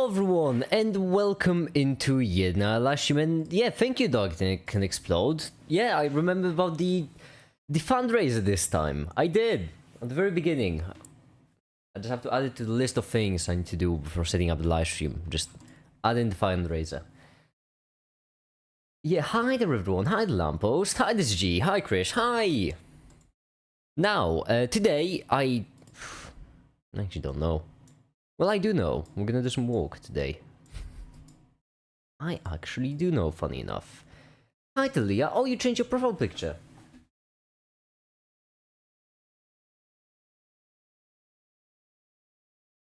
everyone, and welcome into yet another Livestream. And yeah, thank you, Dog Can Explode. Yeah, I remember about the fundraiser this time. I did at the very beginning. I just have to add it to the list of things I need to do before setting up the livestream. Just add in the fundraiser. Yeah, hi there, everyone. Hi, the Lamppost. Hi, this is G. Hi, Krish. Hi. Now, today I actually don't know. Well, I do know. We're gonna do some work today. I actually do know, funny enough. Hi, Talia. Oh, you changed your profile picture.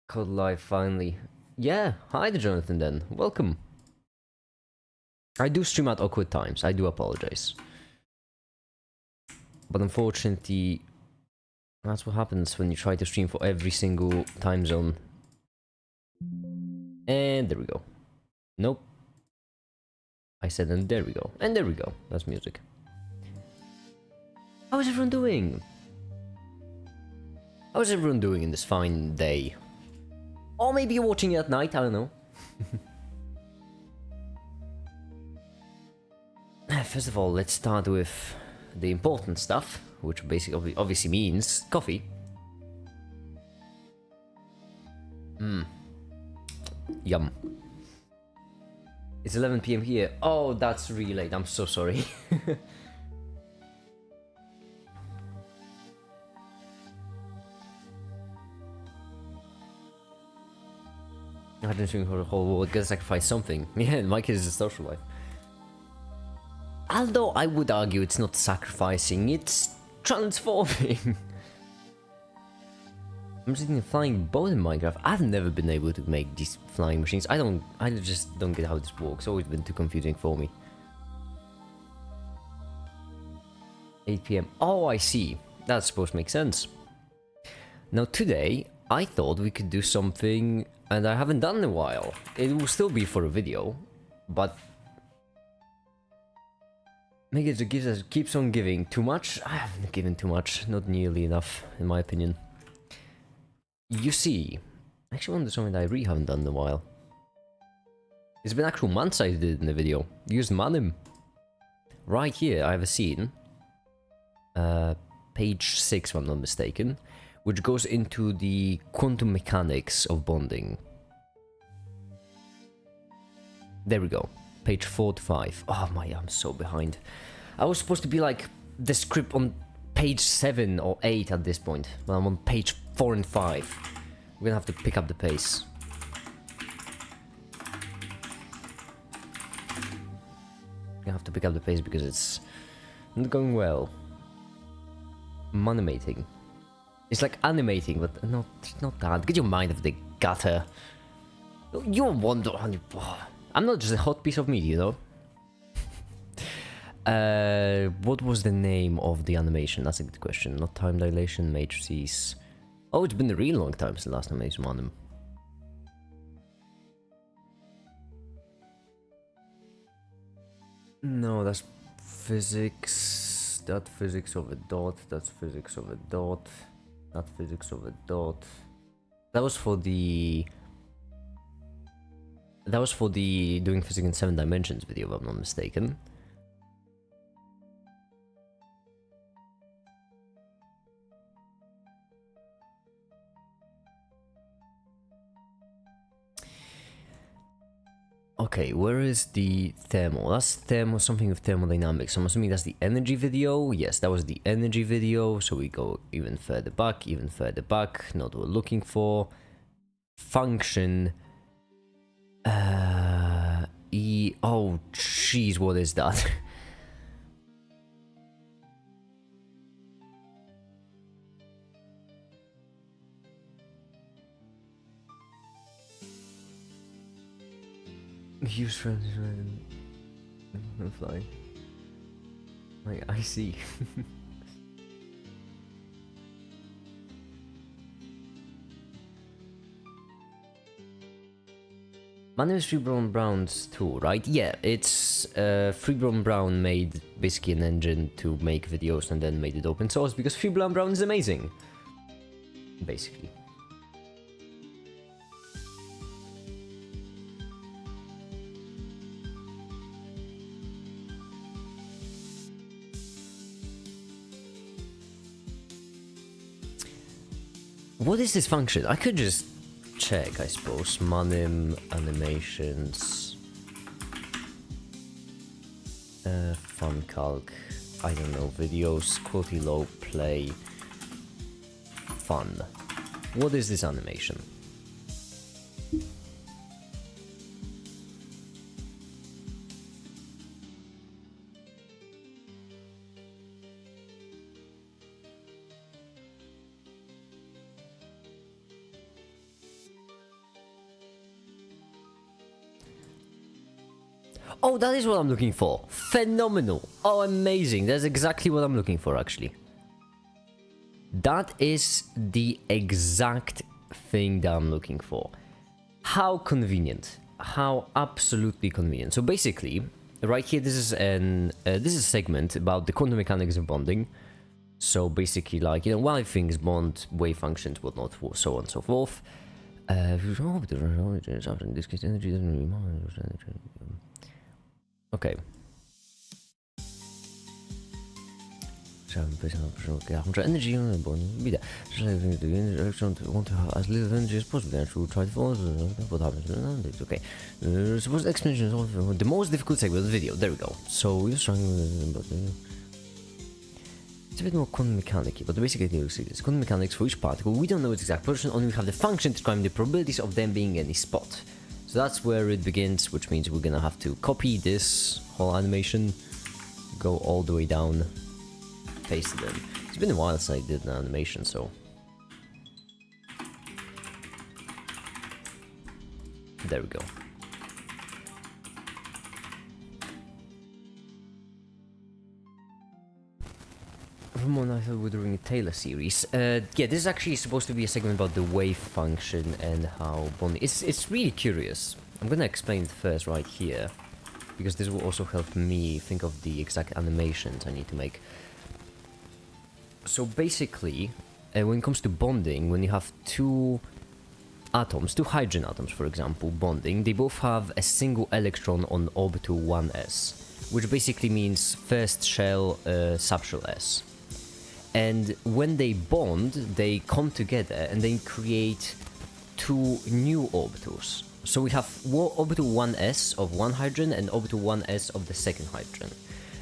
Code live, finally. Yeah, hi to Jonathan then. Welcome. I do stream at awkward times. I do apologize. But unfortunately, that's what happens when you try to stream for every single time zone. And there we go. Nope. I said, and there we go. And there we go. That's music. How is everyone doing? How is everyone doing in this fine day? Or maybe you're watching it at night, I don't know. First of all, let's start with the important stuff, which basically obviously means coffee. Yum. It's 11 PM here. Oh, that's really late. I'm so sorry. I didn't think for the whole world. Gotta sacrifice something. Yeah, my kid is a social life. Although I would argue it's not sacrificing, it's transforming. I'm sitting a flying boat in Minecraft. I've never been able to make these flying machines. I just don't get how this works. It's always been too confusing for me. 8 PM. Oh, I see. That's supposed to make sense. Now today, I thought we could do something, and I haven't done in a while. It will still be for a video, but make it keeps on giving. Too much? I haven't given too much. Not nearly enough, in my opinion. You see, I actually want to do something that I really haven't done in a while. It's been actual months I did in the video. Used Manim. Right here, I have a scene. Page 6, if I'm not mistaken, which goes into the quantum mechanics of bonding. There we go. Page 4 to 5. Oh my, I'm so behind. I was supposed to be like the script on page 7 or 8 at this point, but I'm on page 4 and 5. We're gonna have to pick up the pace. We're gonna have to pick up the pace because it's not going well. Manimating. It's like animating, but not that. Get your mind of the gutter. You're wonder. I'm not just a hot piece of meat, you know? What was the name of the animation? That's a good question. Not time dilation, matrices. Oh, it's been a really long time since the last time I used Manim. No, that's physics. That physics of a dot. That's physics of a dot. That physics of a dot. That was for the doing physics in 7 dimensions video, if I'm not mistaken. Okay, where is the thermal? That's thermal, something with thermodynamics. I'm assuming that's the energy video. Yes, that was the energy video. So we go even further back, not what we're looking for. Function. Oh, jeez, what is that? Use friends and fly. I see. Manim is Freeborn-Brown's tool, right? Yeah, it's Freeborn-Brown made basically an engine to make videos and then made it open source because Freeborn-Brown is amazing. Basically. What is this function? I could just check, I suppose. Manim, animations, fun calc, I don't know, videos, quality low, play, fun. What is this animation? Oh, that is what I'm looking for. Phenomenal. Oh, amazing. That's exactly what I'm looking for, actually. That is the exact thing that I'm looking for. How convenient. How absolutely convenient. So basically, right here, this is a segment about the quantum mechanics of bonding. So basically, like, you know, why things bond, wave functions, whatnot, so on and so forth. Okay. Energy wieder. Want to have as little energy as possible and to try to follow what happens. Okay. Suppose explanation of the most difficult segment of the video. There we go. So you're trying it's a bit more quantum mechanic, but the basic idea is this. Quantum mechanics for each particle, we don't know its exact position, only we have the function describing the probabilities of them being in any spot. So that's where it begins, which means we're gonna have to copy this whole animation, go all the way down, paste it in. It's been a while since I did an animation, so... There we go. I thought we were doing a Taylor series. Yeah, this is actually supposed to be a segment about the wave function and how bonding... It's really curious. I'm gonna explain it first right here, because this will also help me think of the exact animations I need to make. So basically, when it comes to bonding, when you have two atoms, two hydrogen atoms for example, bonding, they both have a single electron on orbital 1s, which basically means first shell, subshell s. And when they bond, they come together and then create two new orbitals. So we have orbital 1s of one hydrogen and orbital 1s of the second hydrogen.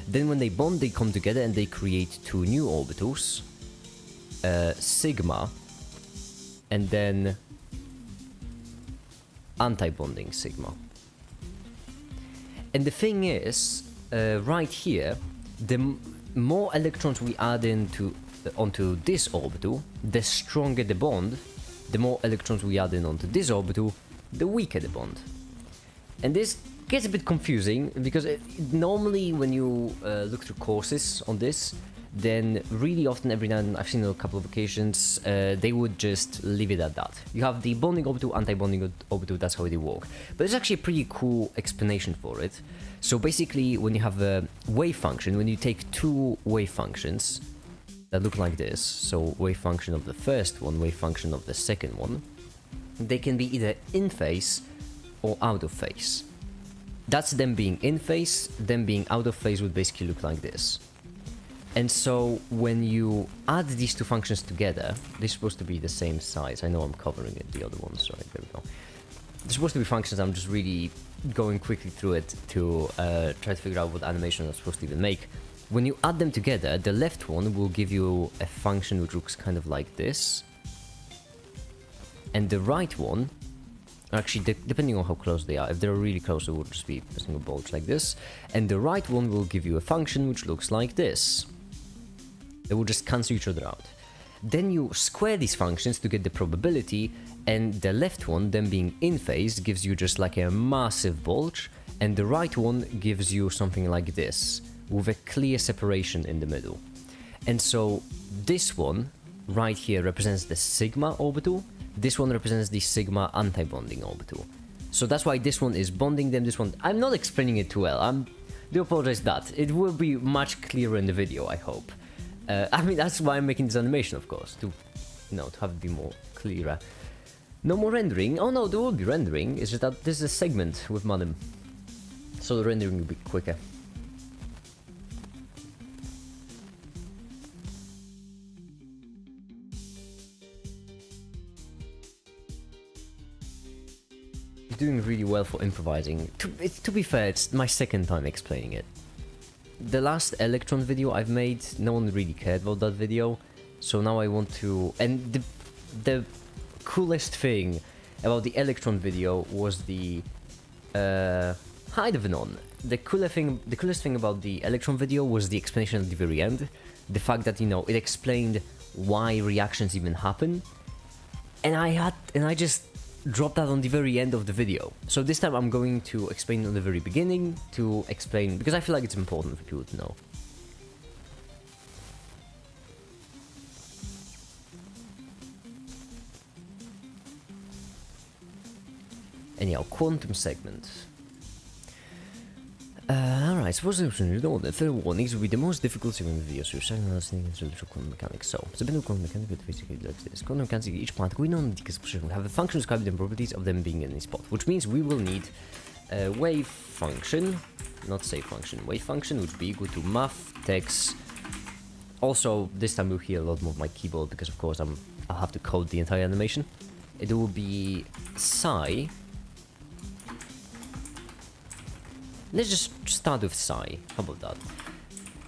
Then when they bond, they come together and they create two new orbitals, sigma, and then anti-bonding sigma. And the thing is, right here, the more electrons we add onto this orbital, the stronger the bond. The more electrons we add onto this orbital, the weaker the bond. And this gets a bit confusing, because normally when you look through courses on this, then really often, every now and then, I've seen on a couple of occasions, they would just leave it at that. You have the bonding orbital, anti-bonding orbital, that's how they work. But there's actually a pretty cool explanation for it. So basically, when you have a wave function, when you take two wave functions that look like this, so wave function of the first one, wave function of the second one, they can be either in phase or out of phase. That's them being in phase, them being out of phase would basically look like this. And so when you add these two functions together, they're supposed to be the same size. I know I'm covering it, the other ones, right, there we go. They're supposed to be functions, I'm just really going quickly through it to try to figure out what animation I'm supposed to even make. When you add them together, the left one will give you a function which looks kind of like this. And the right one, actually depending on how close they are, if they're really close it will just be a single bulge like this. And the right one will give you a function which looks like this. They will just cancel each other out. Then you square these functions to get the probability, and the left one, them being in phase, gives you just like a massive bulge, and the right one gives you something like this, with a clear separation in the middle. And so this one right here represents the sigma orbital, this one represents the sigma anti-bonding orbital. So that's why this one is bonding them, this one... I'm not explaining it too well, I do apologize that. It will be much clearer in the video, I hope. I mean, that's why I'm making this animation, of course, to, you know, to have it be more clearer. No more rendering. Oh no, there will be rendering, it's just that this is a segment with Manim, so the rendering will be quicker. He's doing really well for improvising. To be fair, it's my second time explaining it. The last Electron video I've made, no one really cared about that video. So now I want to... And the coolest thing about the Electron video was the... Hi Devanon. The coolest thing about the Electron video was the explanation at the very end. The fact that, you know, it explained why reactions even happen. And I just dropped that on the very end of the video. So this time I'm going to explain on the very beginning to explain, because I feel like it's important for people to know. Anyhow, quantum segment. Alright, suppose you know that fair warnings will be the most difficult segment of the video, so you're starting to understand the quantum mechanics. So, the quantum mechanics is basically like this. Quantum mechanics, each particle we know have a function describing the properties of them being in any spot, which means we will need a wave function, not save function, wave function would be equal to math text. Also, this time you'll hear a lot more of my keyboard because, of course, I'll have to code the entire animation. It will be psi. Let's just start with psi. How about that?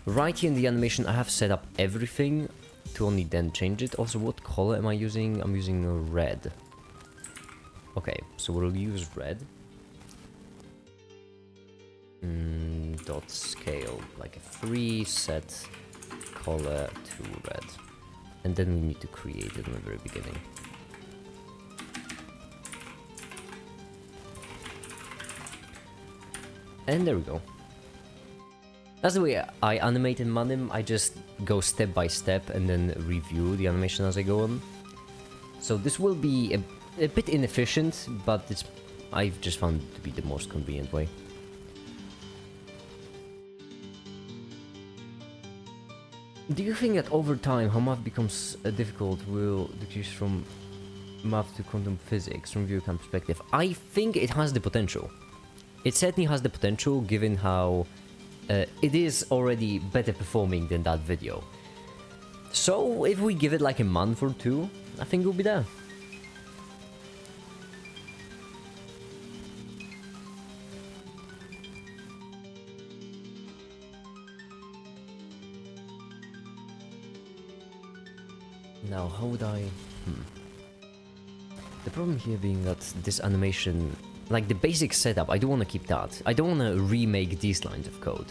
Right here in the animation, I have set up everything to only then change it. Also, what color am I using? I'm using red. Okay, so we'll use red. Dot scale, like a 3, set color to red. And then we need to create it in the very beginning. And there we go. That's the way I animate in Manim. I just go step by step and then review the animation as I go on. So this will be a bit inefficient, but I've just found it to be the most convenient way. Do you think that over time, how math becomes difficult will decrease from math to quantum physics from view camp perspective? I think it has the potential. It certainly has the potential, given how it is already better performing than that video. So if we give it like a month or two, I think we'll be there. Now, how would I... The problem here being that this animation... Like the basic setup, I don't want to keep that. I don't want to remake these lines of code.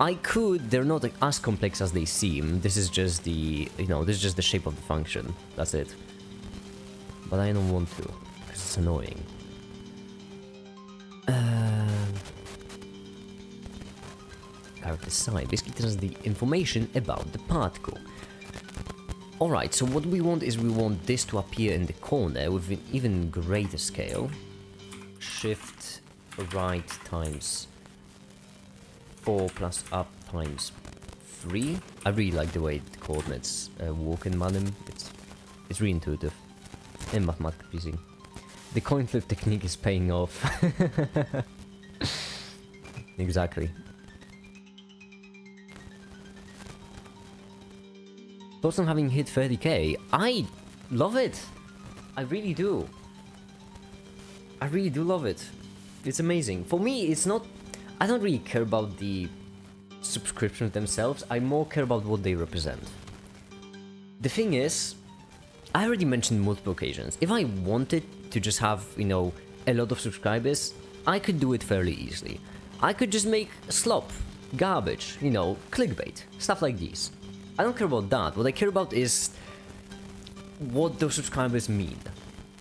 I could, they're not as complex as they seem. This is just the, this is just the shape of the function. That's it. But I don't want to, because it's annoying. Character side basically tells us the information about the particle. Alright, so what we want is we want this to appear in the corner with an even greater scale. Shift right times 4 plus up times 3. I really like the way the coordinates walk in Manim. It's really intuitive and mathematically pleasing. The coin flip technique is paying off. Exactly. Thoughts on having hit 30k? I love it. I really do. I really do love it. It's amazing. For me, it's not... I don't really care about the subscriptions themselves. I more care about what they represent. The thing is, I already mentioned multiple occasions. If I wanted to just have, a lot of subscribers, I could do it fairly easily. I could just make slop, garbage, clickbait, stuff like these. I don't care about that. What I care about is what those subscribers mean.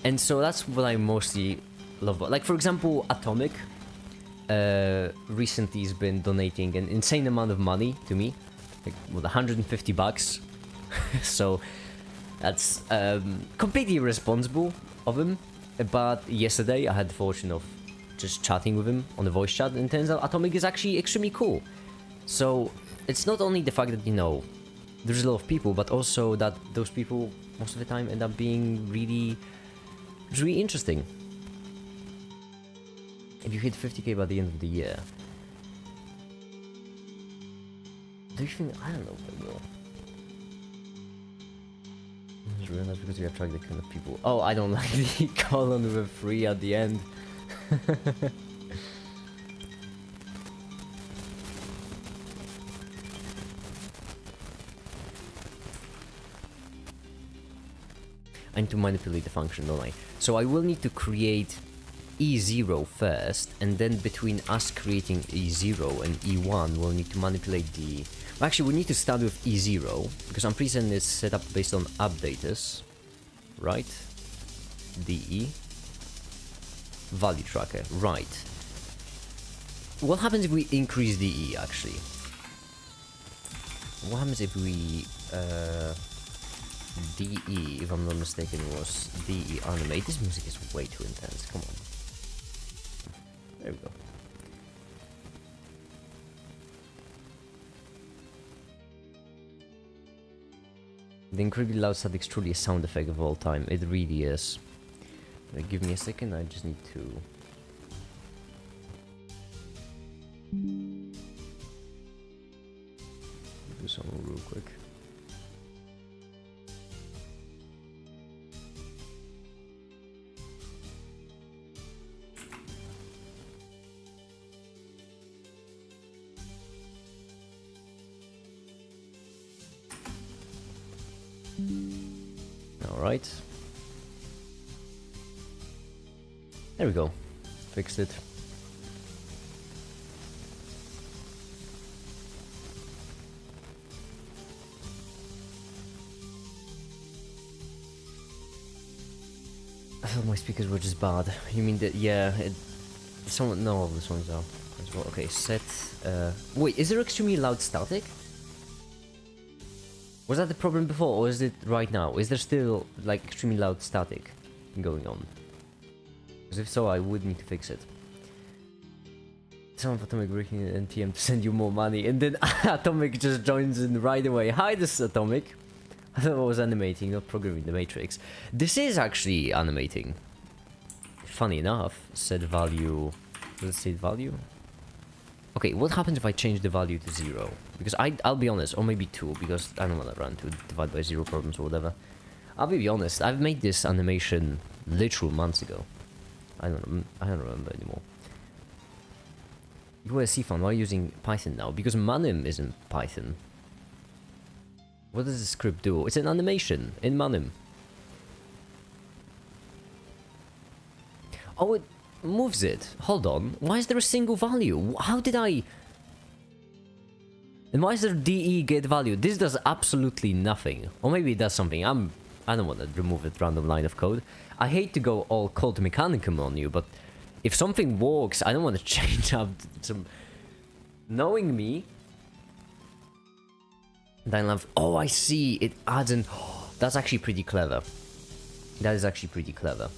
And so that's what I mostly love. Like, for example, Atomic recently has been donating an insane amount of money to me, like, what, 150 bucks. So that's completely irresponsible of him. But yesterday I had the fortune of just chatting with him on the voice chat, and it turns out Atomic is actually extremely cool. So it's not only the fact that, there's a lot of people, but also that those people most of the time end up being really interesting. If you hit 50k by the end of the year, do you think... I don't know if I will. I just realized because we attract the kind of people... Oh, I don't like the colon with a 3 at the end. I need to manipulate the function, don't I? So I will need to create E0 first, and then between us creating E0 and E1, we'll need to manipulate the... Well, actually, we need to start with E0, because I'm pretty certain it's set up based on updaters, right? DE. Value tracker, right. What happens if we increase DE, actually? What happens if we... DE, if I'm not mistaken, was DE animate. This music is way too intense, come on. There we go. The incredibly loud static is truly a sound effect of all time. It really is. Give me a second, I just need to... do something real quick. Alright. There we go. Fixed it. I thought my speakers were just bad. You mean that? Yeah. Someone. No, this one's out as well. Okay. Set. Wait. Is there extremely loud static? Was that the problem before, or is it right now? Is there still, like, extremely loud static going on? Because if so, I would need to fix it. Some of Atomic breaking NTM to send you more money, and then Atomic just joins in right away. Hi, this is Atomic. I thought I was animating, not programming the Matrix. This is actually animating. Funny enough, set value... Does it say value? Okay, what happens if I change the value to 0? Because I'll be honest, or maybe 2, because I don't want to run to divide by 0 problems or whatever. I'll be honest, I've made this animation literal months ago. I don't remember anymore. You were a C fan, why are you using Python now? Because Manim is in Python. What does the script do? It's an animation in Manim. Oh, it moves it. Hold on. Why is there a single value? How did I... And why is there DE get value? This does absolutely nothing. Or maybe it does something. I don't want to remove that random line of code. I hate to go all code mechanicum on you, but if something works, I don't want to change up some... Knowing me... Then love... Oh, I see. It adds in... Oh, that's actually pretty clever. That is actually pretty clever.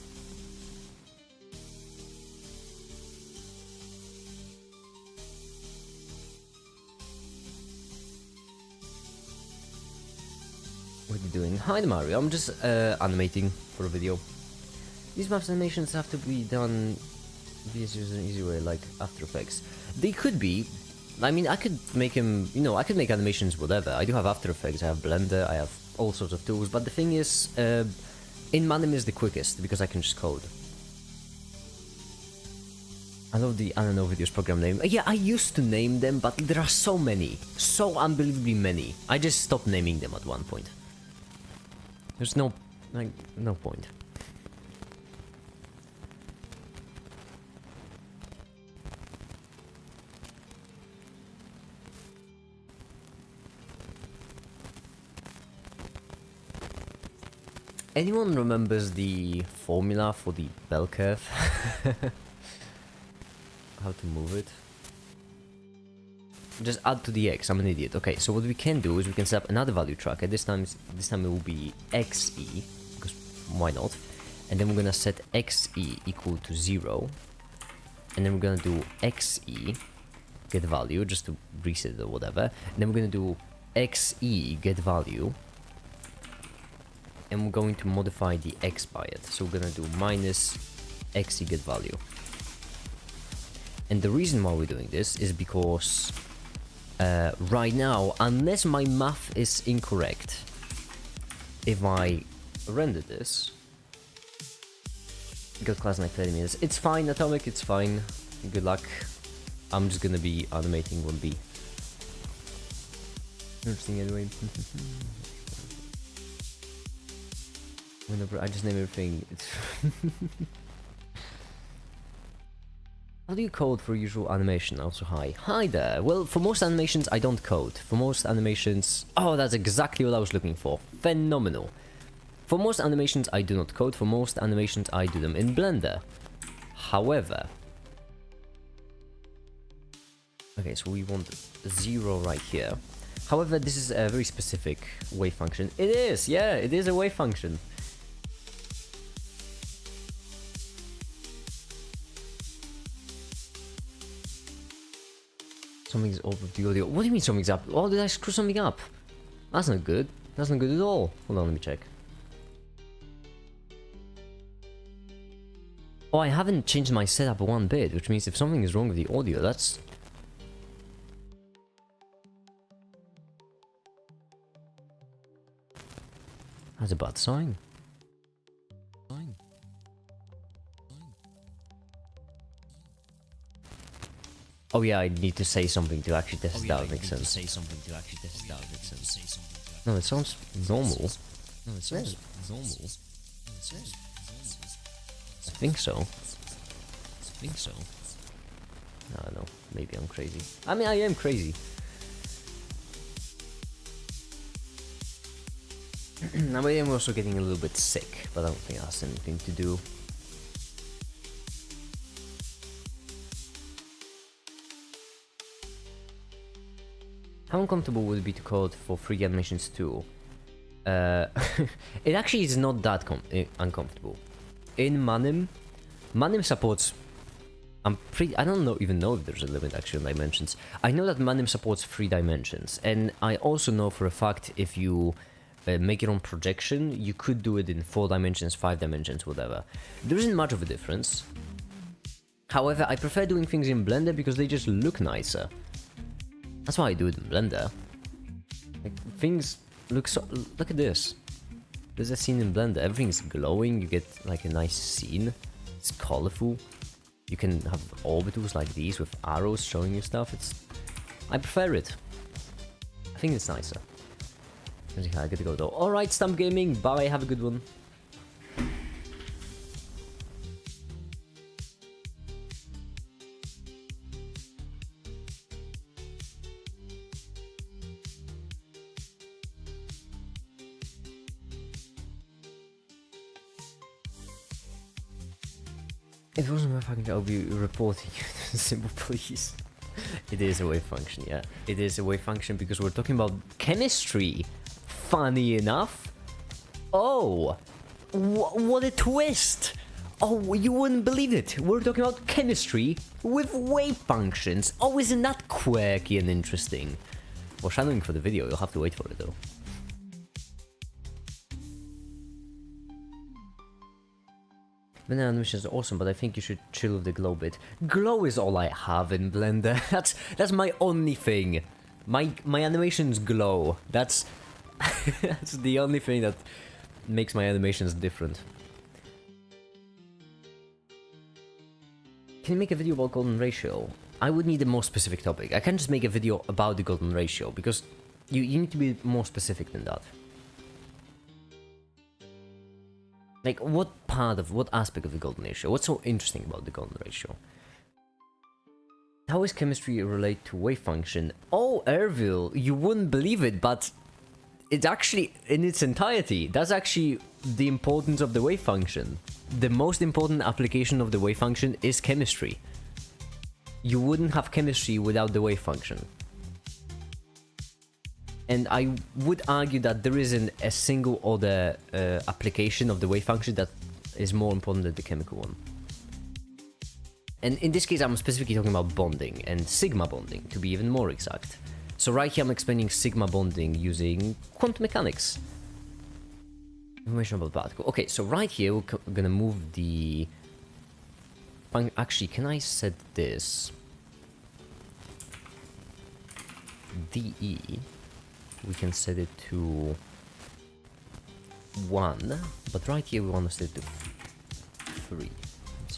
What are you doing? Hi Mario, I'm just animating for a video. These maps animations have to be done via an easy way, like After Effects. They could be. I mean, I could make them, you know, I could make animations whatever. I do have After Effects, I have Blender, I have all sorts of tools, but the thing is, in Manim is the quickest, because I can just code. I love the I don't know videos program name. Yeah, I used to name them, but there are so many. So unbelievably many. I just stopped naming them at one point. There's no, like, no point. Anyone remembers the formula for the bell curve? How to move it? Just add to the x. I'm an idiot. Okay, so what we can do is we can set up another value tracker. This time it will be xe, because why not? And then we're gonna set xe equal to 0, and then we're gonna do xe get value just to reset it or whatever. And then we're gonna do xe get value, and we're going to modify the x by it. So we're gonna do minus xe get value. And the reason why we're doing this is because right now, unless my math is incorrect, if I render this, Got class in like 30 minutes. It's fine, Atomic, it's fine. Good luck. I'm just gonna be animating 1B. Interesting anyway. Whenever I just name everything, it's how do you code for usual animation? Also, hi. Hi there. Well, for most animations, I don't code. For most animations... Oh, that's exactly what I was looking for. Phenomenal. For most animations, I do not code. For most animations, I do them in Blender. However... Okay, so we want 0 right here. However, this is a very specific wave function. It is! Yeah, it is a wave function. Something's up with the audio. What do you mean something's up? Oh, did I screw something up? That's not good. That's not good at all. Hold on, let me check. Oh, I haven't changed my setup one bit, which means if something is wrong with the audio, that's... That's a bad sign. Oh yeah, I need to say something to actually test it out, makes sense. No, it sounds normal. I think so. I don't know, maybe I'm crazy. I mean, I am crazy. I am also getting a little bit sick, but I don't think that has anything to do. How uncomfortable would it be to code for 3D animations too? It actually is not that uncomfortable. In Manim, Manim supports... I don't even know if there's a limit actually on dimensions. I know that Manim supports 3 dimensions, and I also know for a fact if you make your own projection, you could do it in 4 dimensions, 5 dimensions, whatever. There isn't much of a difference. However, I prefer doing things in Blender because they just look nicer. That's why I do it in Blender. Like, things look so... Look at this. There's a scene in Blender. Everything's glowing. You get like a nice scene. It's colorful. You can have orbitals like these with arrows showing you stuff. I prefer it. I think it's nicer. I gotta go though. Alright, Stump Gaming. Bye. Have a good one. If it wasn't my fucking job, I'll be reporting you. Simple, please. It is a wave function, yeah. It is a wave function because we're talking about chemistry. Funny enough. Oh, what a twist. Oh, you wouldn't believe it. We're talking about chemistry with wave functions. Oh, isn't that quirky and interesting? Foreshadowing for the video, you'll have to wait for it though. Vanilla animation is awesome, but I think you should chill with the glow bit. Glow is all I have in Blender. That's my only thing. My animations glow. That's that's the only thing that makes my animations different. Can you make a video about golden ratio? I would need a more specific topic. I can't just make a video about the golden ratio because you need to be more specific than that. Like, what aspect of the golden ratio? What's so interesting about the golden ratio? How is chemistry relate to wave function? Oh, Ervil, you wouldn't believe it, but it's actually in its entirety. That's actually the importance of the wave function. The most important application of the wave function is chemistry. You wouldn't have chemistry without the wave function. And I would argue that there isn't a single other application of the wave function that is more important than the chemical one. And in this case, I'm specifically talking about bonding and sigma bonding, to be even more exact. So right here, I'm explaining sigma bonding using quantum mechanics. Information about particle. Okay, so right here, we're gonna move the... Actually, can I set this? DE. We can set it to 1, but right here we want to set it to 3.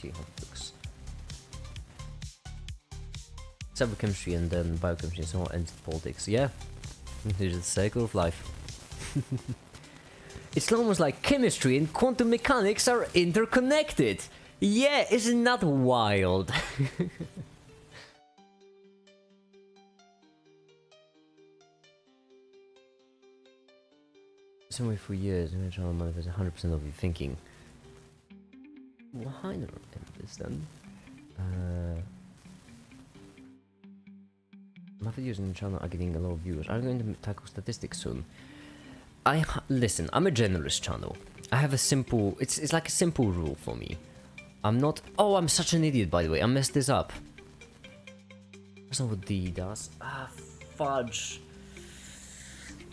see how it looks. Cyber chemistry and then biochemistry and so on, and politics. Yeah, there's the cycle of life. It's almost like chemistry and quantum mechanics are interconnected. Yeah, isn't that wild? Same way for years, I'm trying to manifest 100% of your thinking. Why not this then? My videos on the channel are getting a lot of views. I'm going to tackle statistics soon. Listen, I'm a generalist channel. I have a simple, it's like a simple rule for me. I'm not, oh, I'm such an idiot, by the way. I messed this up. That's not what D does. Ah, fudge.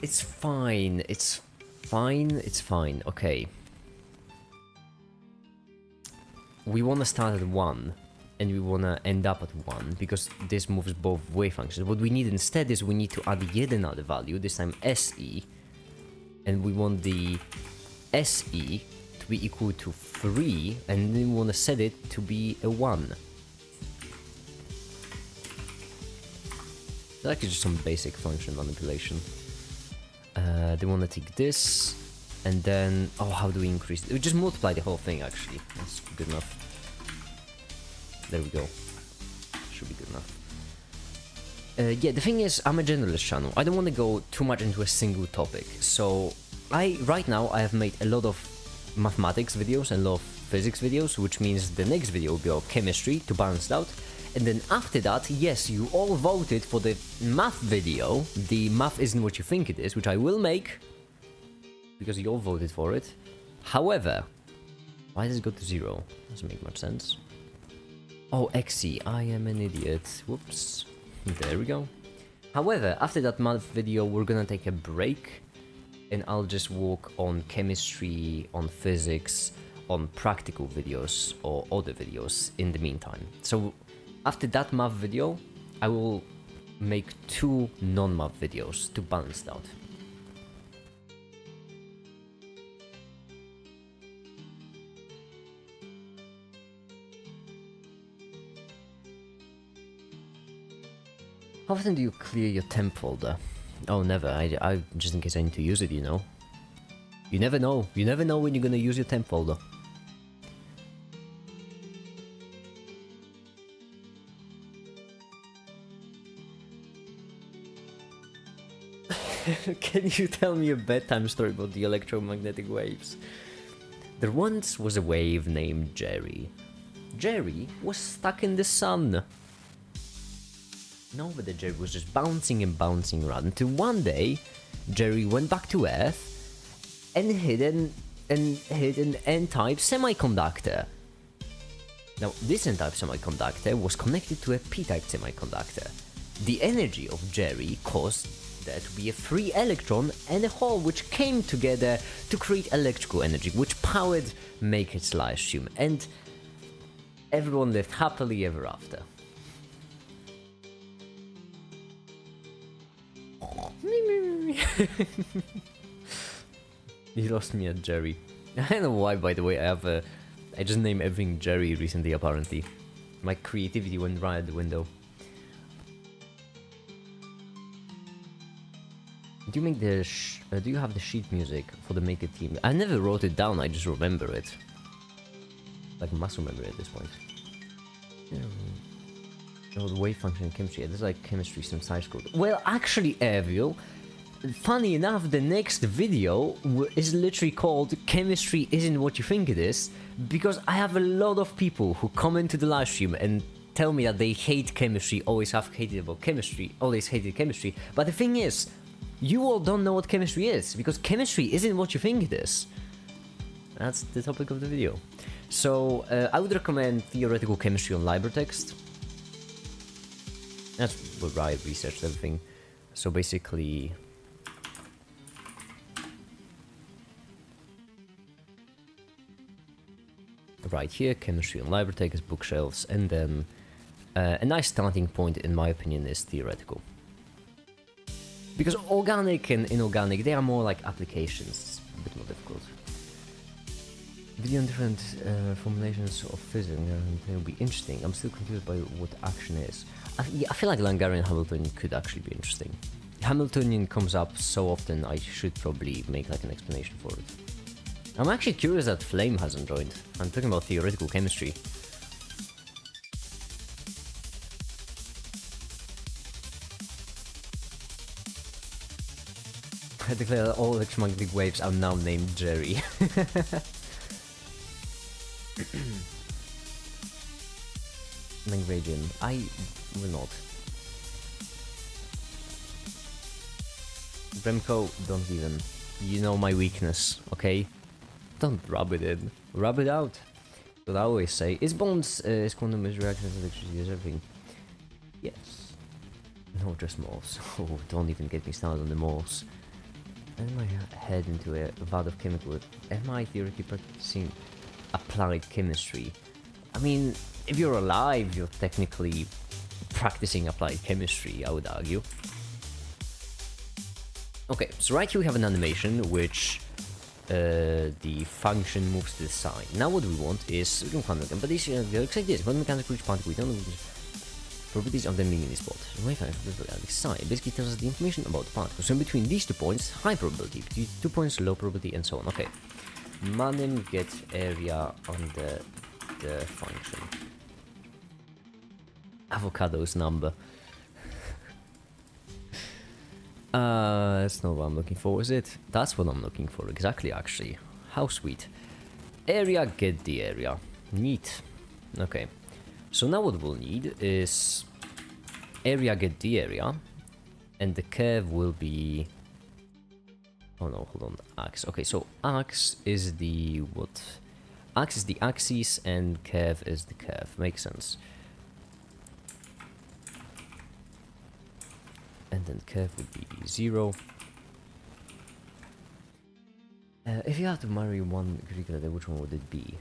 It's fine. It's fine. It's fine. Okay. We want to start at 1. And we want to end up at 1. Because this moves both wave functions. What we need instead is we need to add yet another value. This time SE. And we want the SE to be equal to 3, and then we want to set it to be a 1. That's actually just some basic function manipulation. They want to take this, and then, oh, how do we increase it? We just multiply the whole thing, actually. That's good enough. There we go. Should be good enough. Yeah, the thing is, I'm a generalist channel. I don't want to go too much into a single topic. So, right now, I have made a lot of mathematics videos and a lot of physics videos, which means the next video will be about chemistry to balance it out. And then after that, yes, you all voted for the math video. The math isn't what you think it is, which I will make, because you all voted for it. However, why does it go to 0? Doesn't make much sense. Oh, XC, I am an idiot. Whoops. There we go. However, after that math video, we're gonna take a break, and I'll just work on chemistry, on physics, on practical videos or other videos in the meantime. So after that math video, I will make 2 non-math videos to balance it out. How often do you clear your temp folder? Oh, never. I just in case I need to use it, you know. You never know. You never know when you're gonna use your temp folder. Can you tell me a bedtime story about the electromagnetic waves? There once was a wave named Jerry. Jerry was stuck in the sun. No, but the Jerry was just bouncing and bouncing around until one day Jerry went back to Earth and hid an N-type semiconductor. Now, this N-type semiconductor was connected to a P-type semiconductor. The energy of Jerry caused there to be a free electron and a hole which came together to create electrical energy, which powered Maker's Livestream, and everyone lived happily ever after. You lost me at Jerry. I don't know why, by the way. I just named everything Jerry recently, apparently. My creativity went right out the window. Do you make the do you have the sheet music for the Maker team? I never wrote it down, I just remember it. Like muscle memory at this point. Oh, the wave function in chemistry. This is like chemistry, some science code. Well, actually, Evil, funny enough, the next video is literally called Chemistry Isn't What You Think It Is, because I have a lot of people who comment to the live stream and tell me that they hate chemistry, always have hated about chemistry, always hated chemistry. But the thing is, you all don't know what chemistry is, because chemistry isn't what you think it is. That's the topic of the video. So, I would recommend theoretical chemistry on LibreText. That's where I researched everything. So basically, right here, chemistry on LibreText, bookshelves, and then a nice starting point, in my opinion, is theoretical. Because organic and inorganic, they are more like applications. It's a bit more difficult. Video on different formulations of physics, it will be interesting. I'm still confused by what action is. I feel like Langarian Hamiltonian could actually be interesting. Hamiltonian comes up so often, I should probably make like an explanation for it. I'm actually curious that Flame hasn't joined. I'm talking about theoretical chemistry. I declare that all electromagnetic waves are now named Jerry. Langradian, I will not. Remco, don't even. You know my weakness, okay? Don't rub it in. Rub it out. What I always say. Is bonds, is quantum, is reactions, electricity, is everything. Yes. No, just Morse. Oh, don't even get me started on the Morse. Turn my head into a vat of chemical. Am I theoretically practicing applied chemistry? I mean, if you're alive, you're technically practicing applied chemistry, I would argue. Okay, so right here we have an animation which the function moves to the side. Now what we want is but this looks like this. One mechanical which particle we don't know properties of the mini spot. It basically tells us the information about the particle. So in between these 2 points, high probability, between 2 points, low probability, and so on. Okay. Manim gets area under the function. Avocado's number. That's not what I'm looking for, is it? That's what I'm looking for, exactly, actually. How sweet. Area, get the area. Neat. Okay. So now what we'll need is area, get the area. And the curve will be... Oh no, hold on. Ax. Okay, so ax is the what? Ax is the axis and curve is the curve. Makes sense. And then curve would be 0. If you have to marry one Greek letter, which one would it be?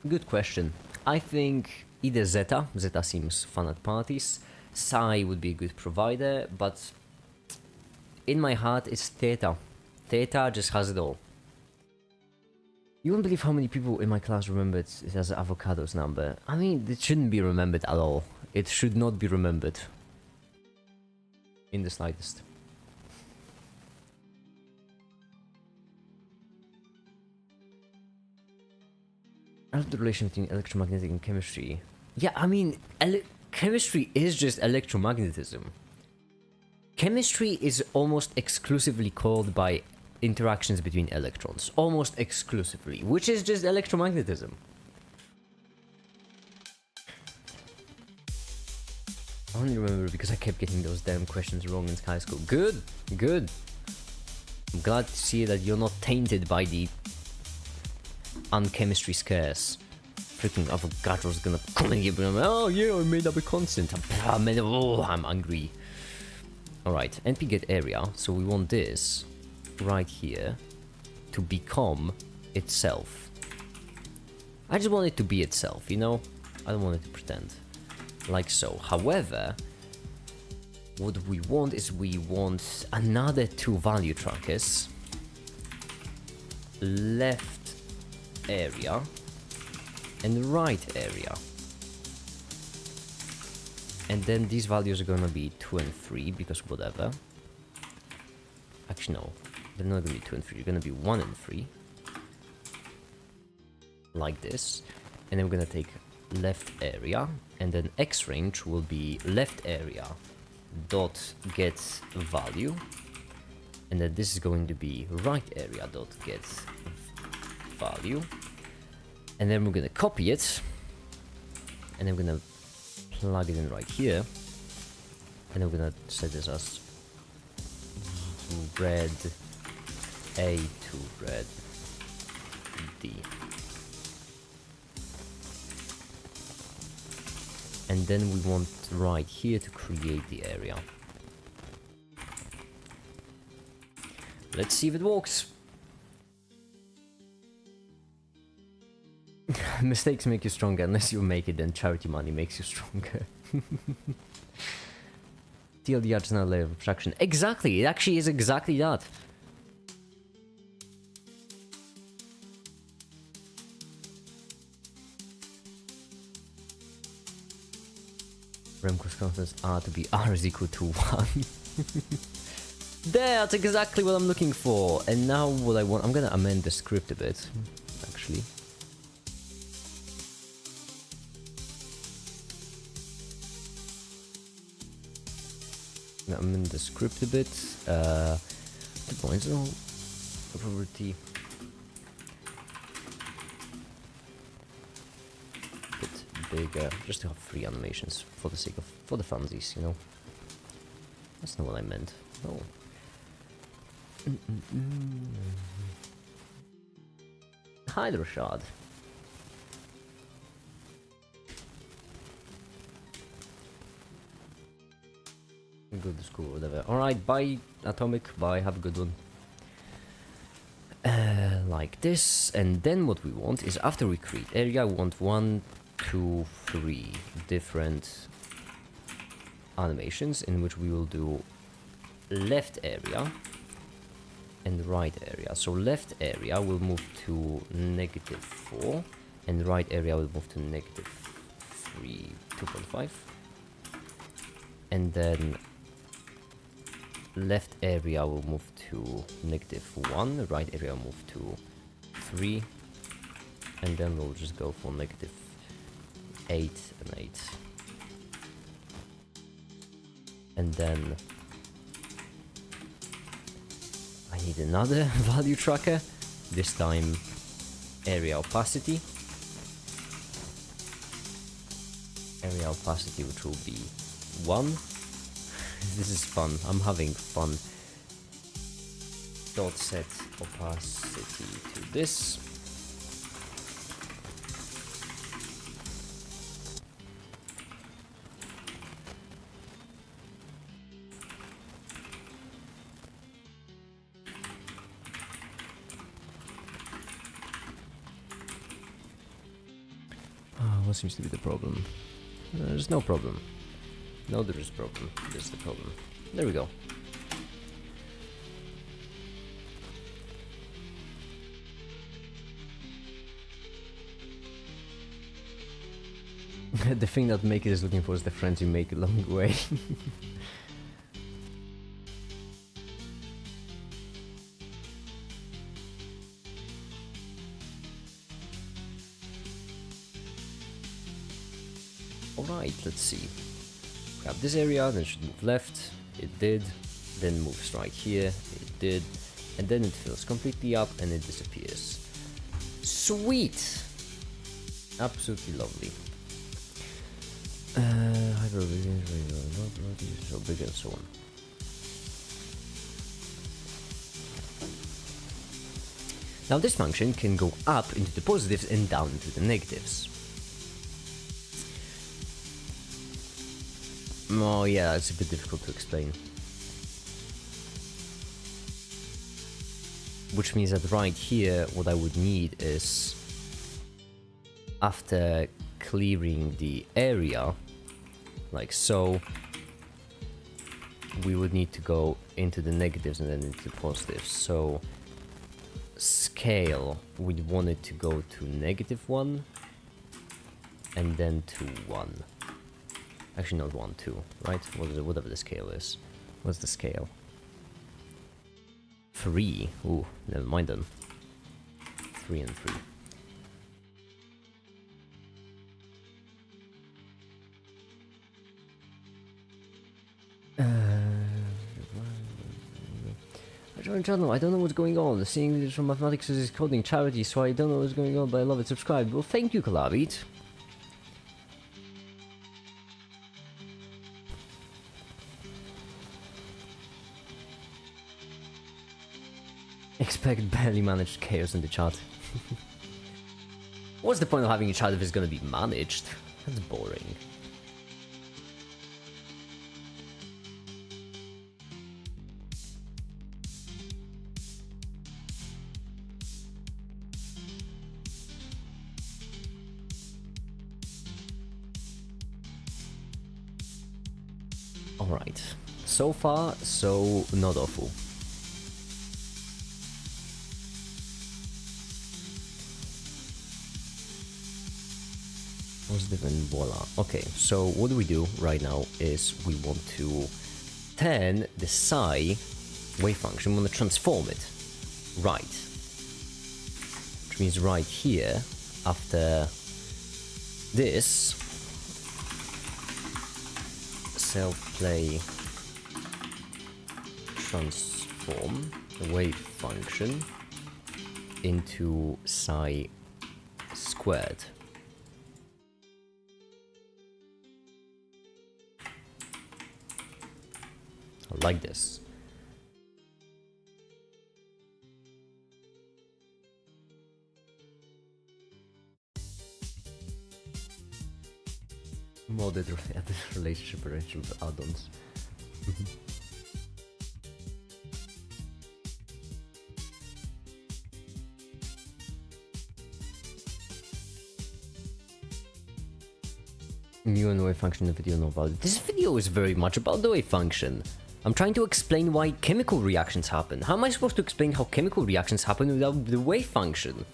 Good question. I think either Zeta. Zeta seems fun at parties. Psi would be a good provider, but in my heart it's Theta. Theta just has it all. You won't believe how many people in my class remembered it as Avocado's number. I mean, it shouldn't be remembered at all. It should not be remembered. In the slightest. I love the relation between electromagnetic and chemistry. Yeah, I mean, chemistry is just electromagnetism. Chemistry is almost exclusively called by interactions between electrons. Almost exclusively, which is just electromagnetism. I only remember because I kept getting those damn questions wrong in high school. Good, good. I'm glad to see that you're not tainted by the unchemistry scares. Freaking Avogadro's gonna come and give me, oh yeah, I made up a constant. I'm angry. Alright, NP get area, so we want this right here to become itself. I just want it to be itself, you know? I don't want it to pretend. Like so. However, what we want is we want another 2 value trackers. Left area and right area. And then these values are gonna be 2 and 3 because whatever. Actually no, they're not gonna be 2 and 3, they're gonna be 1 and 3. Like this. And then we're gonna take left area, and then X range will be left area dot get value, and then this is going to be right area dot get value, and then we're gonna copy it, and then we're gonna plug it in right here, and then we're gonna set this as red A to red D. And then we want right here to create the area. Let's see if it works. Mistakes make you stronger. Unless you make it, then charity money makes you stronger. TLDR is not a layer of abstraction. Exactly, it actually is exactly that. Remco's constants are to be r is equal to 1. That's exactly what I'm looking for. And now what I want, I'm gonna amend the script a bit, actually. Amend the script a bit. The points on property. Bit bigger, just to have 3 animations for the sake of, for the funsies, you know. That's not what I meant. No. Hi, Rashad. Go to school, whatever. Alright, bye, Atomic. Bye, have a good one. Like this, and then what we want is after we create area, we want 1, 2, 3 different animations in which we will do left area and right area. So left area will move to -4 and right area will move to -3, 2.5. And then left area will move to -1, right area will move to 3, and then we'll just go for -8 and 8. And then I need another value tracker, this time area opacity. Area opacity, which will be 1. This is fun, I'm having fun. Dot set opacity to this. What seems to be the problem? There's no problem. No, there is a problem. This is the problem. There we go. The thing that Make It is looking for is the friends you make along the way. Alright, let's see. Grab this area, then it should move left. It did. Then moves right here. It did. And then it fills completely up and it disappears. Sweet! Absolutely lovely. So big and so on. Now this function can go up into the positives and down into the negatives. Oh yeah, it's a bit difficult to explain. Which means that right here, what I would need is, after clearing the area, like so, we would need to go into the negatives and then into the positives. So, scale, we'd want it to go to -1, and then to 1. Actually, not 1, 2, right? Whatever the scale is. What's the scale? 3. Ooh, never mind then. 3 and 3. I joined the channel, I don't know what's going on. Seeing this from mathematics is coding charity, so I don't know what's going on, but I love it. Subscribe. Well, thank you, Kalabit. Expect barely managed chaos in the chat. What's the point of having a chat if it's gonna be managed? That's boring. Alright. So far, so not awful. Positive and voila. Okay, so what we do right now is we want to turn the psi wave function, we want to transform it right. Which means right here, after this, self-play transform the wave function into psi squared. Like this. Modded relationship arrangement with add-ons. New and wave function in the video know about it. This video is very much about the wave function. I'm trying to explain why chemical reactions happen. How am I supposed to explain how chemical reactions happen without the wave function?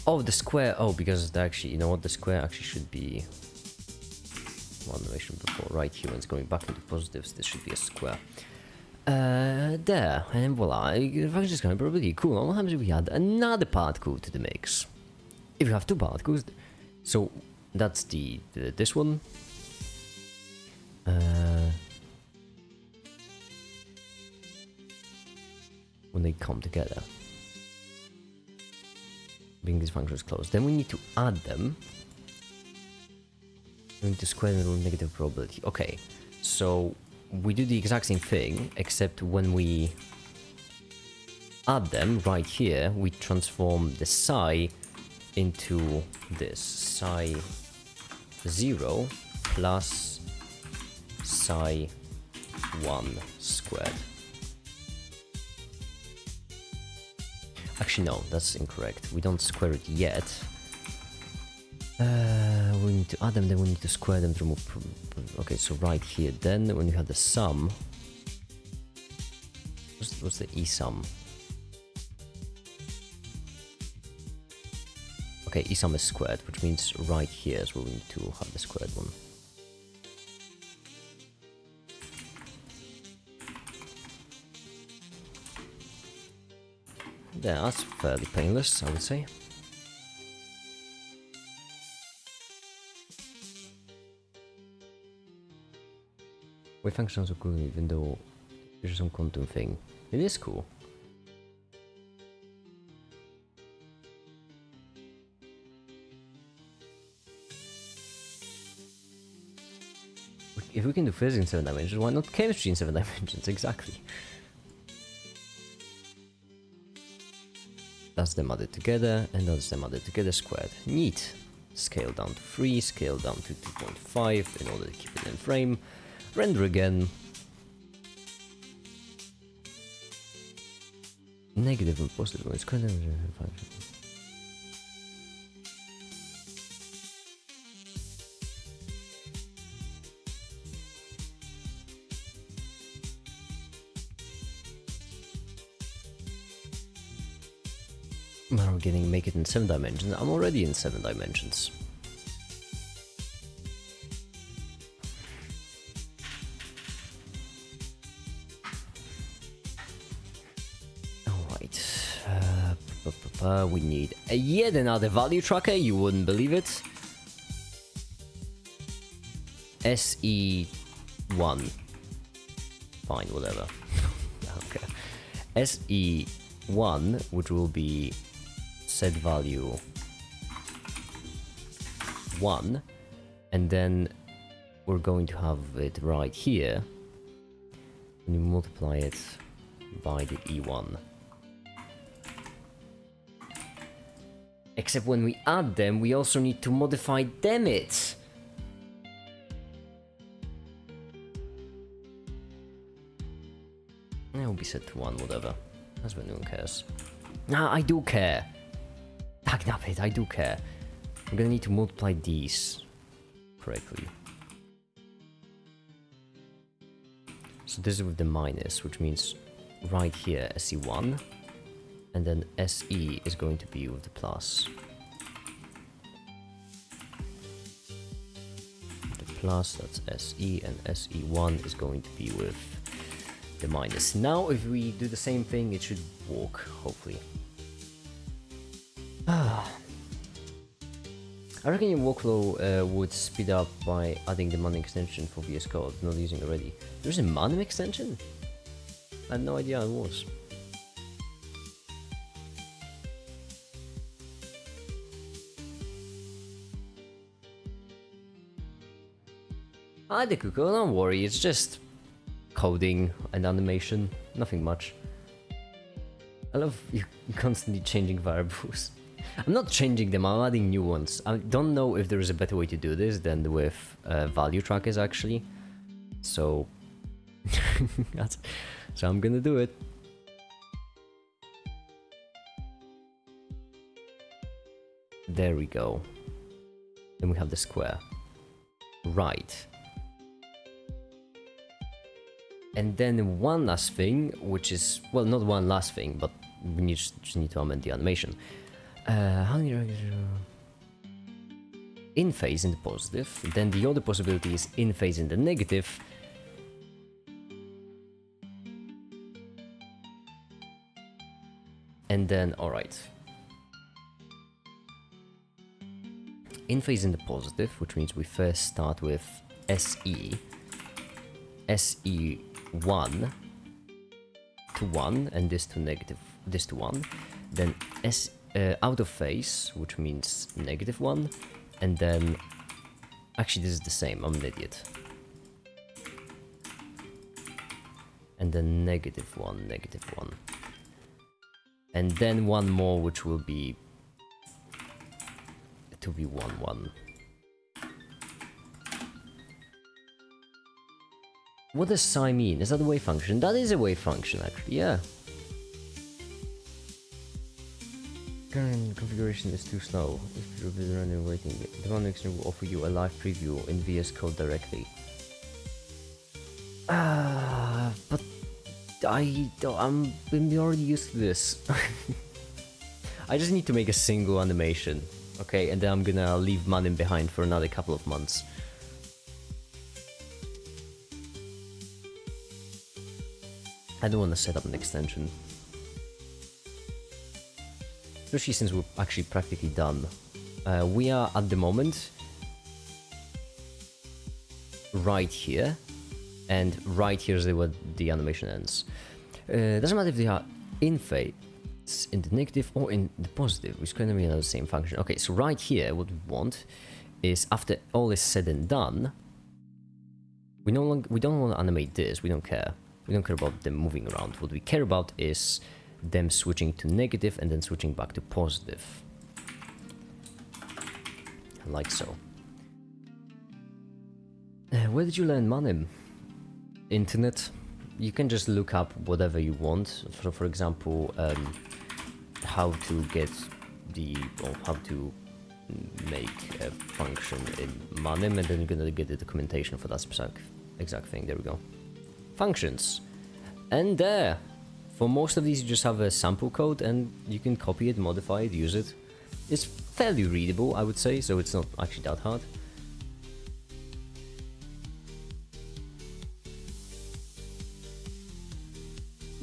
Oh, the square. Oh, because actually, you know what? The square actually should be one relation before. Right here, when it's going back into positives, this should be a square. There, and voila, the function is going probably cool. What happens if we add another particle to the mix? If you have two particles, so that's the this one. When they come together, bring these functions close. Then we need to add them. We need to square the negative probability. Okay, so we do the exact same thing, except when we add them right here, we transform the psi into this psi 0 plus psi 1 squared. Actually, no, that's incorrect. We don't square it yet. We need to add them, then we need to square them to remove. Okay, so right here, then when you have the sum, what's the e sum? Okay, e sum is squared, which means right here is where we need to have the squared one. Yeah, that's fairly painless, I would say. Wave functions are cool, even though there's some quantum thing. It is cool. If we can do physics in 7 dimensions, why not chemistry in 7 dimensions? Exactly. That's them added together, and that's them added together squared. Neat. Scale down to 3, scale down to 2.5 in order to keep it in frame. Render again. Negative and positive. It's kind of function. Now we're getting make it in 7 dimensions. I'm already in 7 dimensions. We need yet another value tracker, you wouldn't believe it. SE1. Fine, whatever. Okay. SE1, which will be set value 1, and then we're going to have it right here, and you multiply it by the E1. Except when we add them, we also need to modify them it. It will be set to 1, whatever. That's when no one cares. Nah, I do care. Dagnap it, I do care. We're gonna need to multiply these correctly. So this is with the minus, which means right here SE1, and then SE is going to be with the plus. The plus, that's SE, and SE1 is going to be with the minus. Now if we do the same thing, it should work, hopefully. I reckon your workflow would speed up by adding the Manim extension for VS Code, not using it already. There's a Manim extension? I had no idea it was. Hi the Cuckoo, don't worry, it's just coding and animation, nothing much. I love you constantly changing variables. I'm not changing them, I'm adding new ones. I don't know if there is a better way to do this than with value trackers actually. So, so I'm gonna do it. There we go. Then we have the square. Right. And then one last thing, which is, well, not one last thing, but we just need to amend the animation. How do you in phase in the positive, then the other possibility is in phase in the negative. And then, alright. In phase in the positive, which means we first start with SE. SE1 to 1, and this to negative, this to 1. Then out of phase, which means -1, and then actually this is the same, I'm an idiot. And then -1, and then one more, which will be 1, 1. What does psi mean? Is that a wave function? That is a wave function actually, yeah. Current configuration is too slow. If you're busy running waiting, the one will offer you a live preview in VS Code directly. But I'm already used to this. I just need to make a single animation, okay, and then I'm gonna leave Manim behind for another couple of months. I don't want to set up an extension. Especially since we're actually practically done. We are at the moment right here, and right here is where the animation ends. Doesn't matter if they are in phase, in the negative or in the positive, which kind of be the same function. Okay, so right here, what we want is after all is said and done, we don't want to animate this. We don't care. We don't care about them moving around. What we care about is them switching to negative and then switching back to positive. Like so. Where did you learn Manim? Internet. You can just look up whatever you want. For example, how to get how to make a function in Manim, and then you're gonna get the documentation for that specific exact thing. There we go. Functions. And there. For most of these you just have a sample code and you can copy it, modify it, use it. It's fairly readable, I would say, so it's not actually that hard.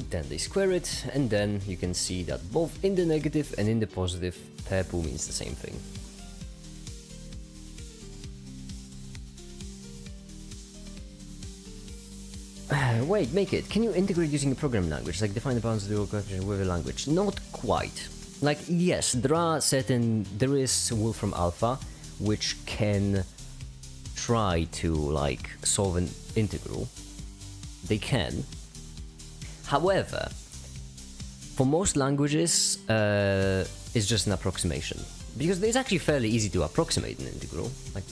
Then they square it, and then you can see that both in the negative and in the positive, purple means the same thing. Wait, make it. Can you integrate using a programming language, like define the bounds of the organization with a language? Not quite. Like, yes, there is Wolfram Alpha, which can try to, like, solve an integral. They can. However, for most languages, it's just an approximation. Because it's actually fairly easy to approximate an integral. Like,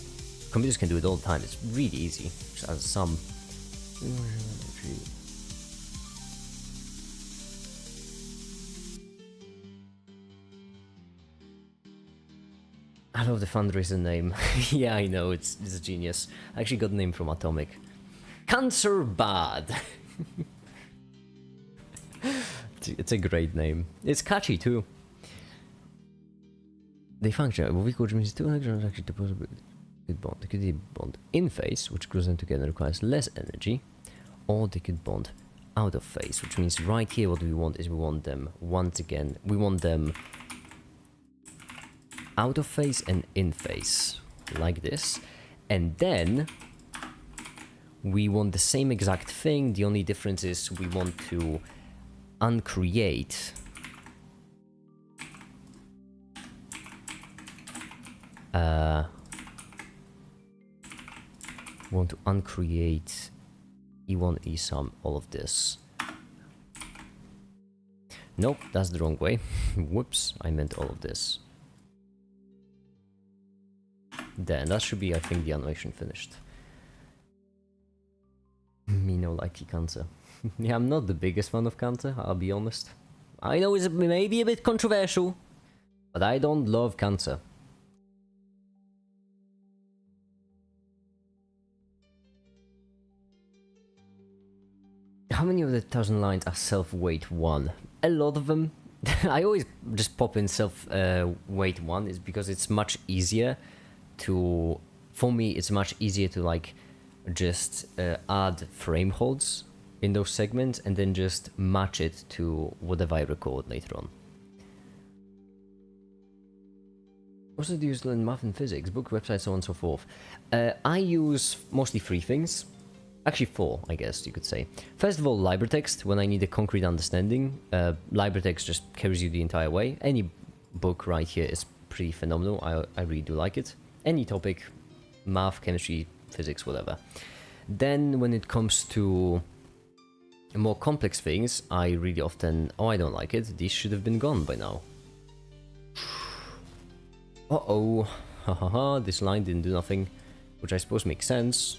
computers can do it all the time. It's really easy. Just as some. I love the fundraiser name. Yeah, I know, it's a genius. I actually got the name from Atomic. Cancer bad! It's a great name. It's catchy too. They function, which means two electrons actually deposit could bond. They could bond in phase, which glues them together requires less energy, or they could bond out of phase, which means right here what we want is we want them once again, we want them out of phase and in phase, like this. And then we want the same exact thing, the only difference is we want to uncreate want to uncreate E1, E-sum, all of this. Nope, that's the wrong way. Whoops, I meant all of this. Then that should be, I think, the animation finished. Me no likey cancer. Yeah, I'm not the biggest fan of cancer, I'll be honest. I know it's maybe a bit controversial, but I don't love cancer. How many of the 1,000 lines are self-weight 1? A lot of them. I always just pop in self-weight 1 is because it's much easier to... For me, it's much easier to like just add frame holds in those segments and then just match it to whatever I record later on. Also do you use in math and physics, book, website, so on and so forth? I use mostly 3 things. Actually 4, I guess you could say. First of all, LibreText, when I need a concrete understanding. LibreText just carries you the entire way. Any book right here is pretty phenomenal, I really do like it. Any topic, math, chemistry, physics, whatever. Then when it comes to more complex things, I really often... Oh, I don't like it, these should have been gone by now. Uh-oh, hahaha, this line didn't do nothing, which I suppose makes sense.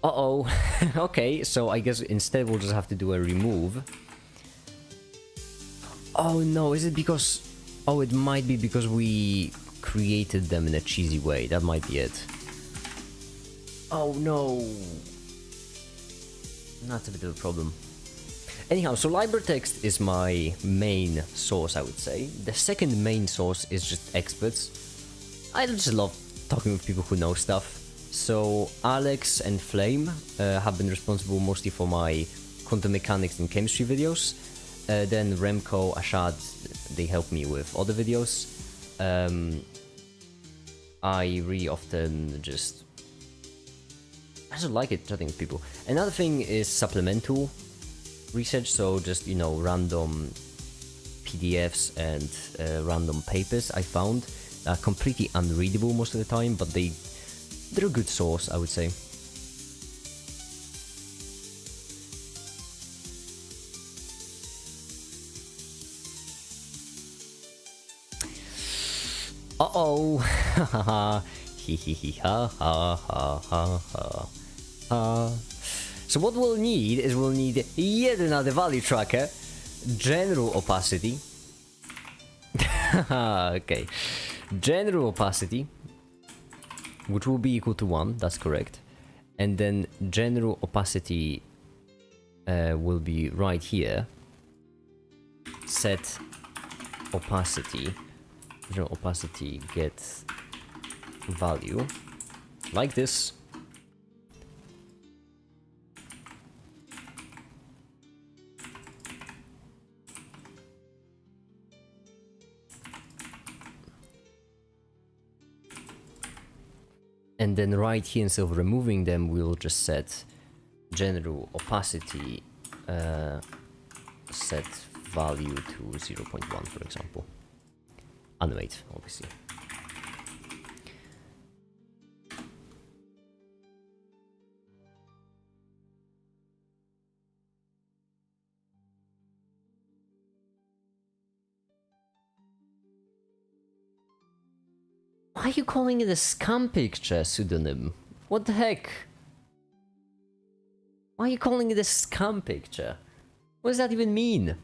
Uh-oh, okay, so I guess instead we'll just have to do a remove. Oh no, is it because... Oh, it might be because we created them in a cheesy way, that might be it. Oh no. That's a bit of a problem. Anyhow, so LibreText is my main source, I would say. The second main source is just experts. I just love talking with people who know stuff. So Alex and Flame have been responsible mostly for my quantum mechanics and chemistry videos. Then Remco, Ashad, they help me with other videos. I really often just... I just like it chatting with people. Another thing is supplemental research, so just, you know, random PDFs and random papers I found are completely unreadable most of the time, but they're a good source, I would say. Uh-oh! Ha hee hee hee ha ha ha ha ha ha. So what we'll need is we'll need yet another value tracker, general opacity. Okay, general opacity, which will be equal to 1, that's correct. And then general opacity will be right here. Set opacity. General opacity get value. Like this. And then right here, instead of removing them, we'll just set general opacity set value to 0.1, for example. Animate, obviously. Why are you calling it a scam picture, pseudonym? What the heck? Why are you calling it a scam picture? What does that even mean?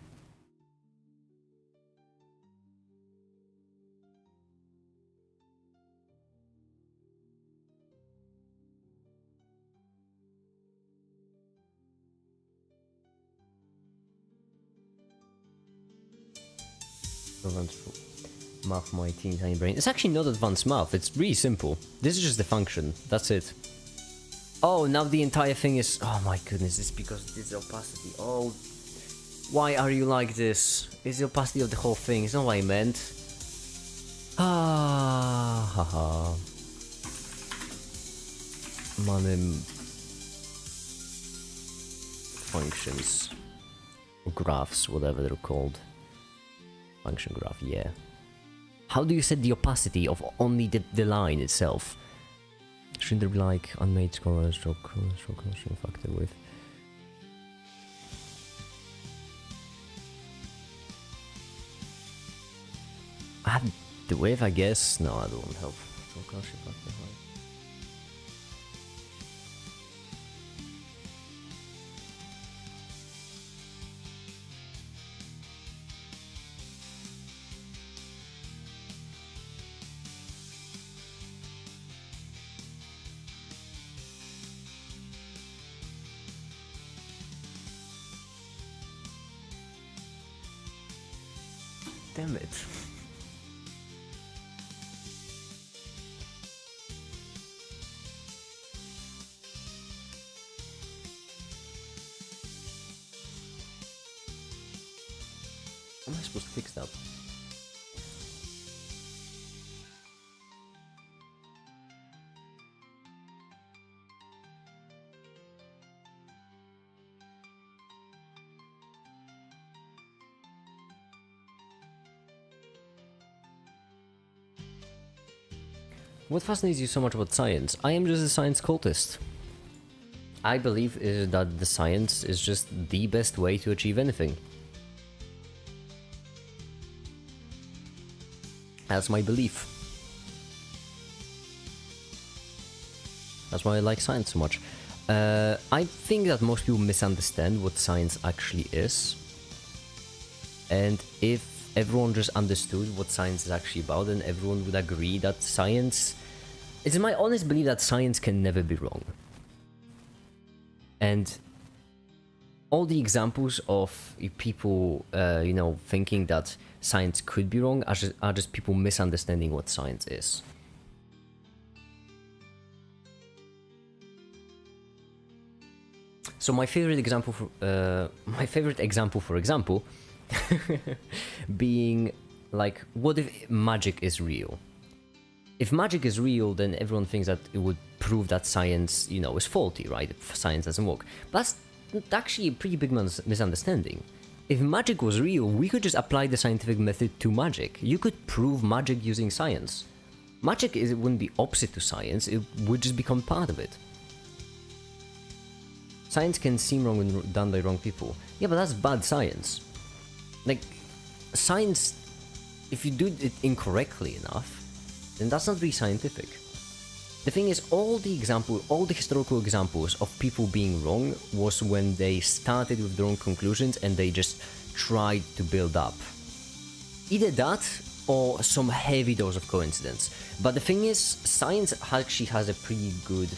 Advanced math, my teeny tiny brain. It's actually not advanced math, it's really simple. This is just the function, that's it. Oh, now the entire thing is... Oh my goodness, it's because this opacity. Oh, why are you like this? It's the opacity of the whole thing, it's not what I meant. Ah, haha. Manim functions, or graphs, whatever they're called. Function graph, yeah. How do you set the opacity of only the line itself? Shouldn't there be like unmade color stroke factor with? I have the width, I guess. No, I don't want help. Damn it. How am I supposed to fix that? What fascinates you so much about science? I am just a science cultist. I believe that the science is just the best way to achieve anything. That's my belief. That's why I like science so much. I think that most people misunderstand what science actually is. And if everyone just understood what science is actually about, then everyone would agree that science... It's my honest belief that science can never be wrong. And all the examples of people, you know, thinking that science could be wrong are just people misunderstanding what science is. So my favorite example, for example, being like, what if magic is real? If magic is real, then everyone thinks that it would prove that science, you know, is faulty, right? If science doesn't work. But that's actually a pretty big misunderstanding. If magic was real, we could just apply the scientific method to magic. You could prove magic using science. Magic wouldn't be opposite to science, it would just become part of it. Science can seem wrong when done by wrong people. Yeah, but that's bad science. Like, science, if you do it incorrectly enough, then that's not really scientific. The thing is, all the historical examples of people being wrong was when they started with their own conclusions and they just tried to build up. Either that or some heavy dose of coincidence. But the thing is, science actually has a pretty good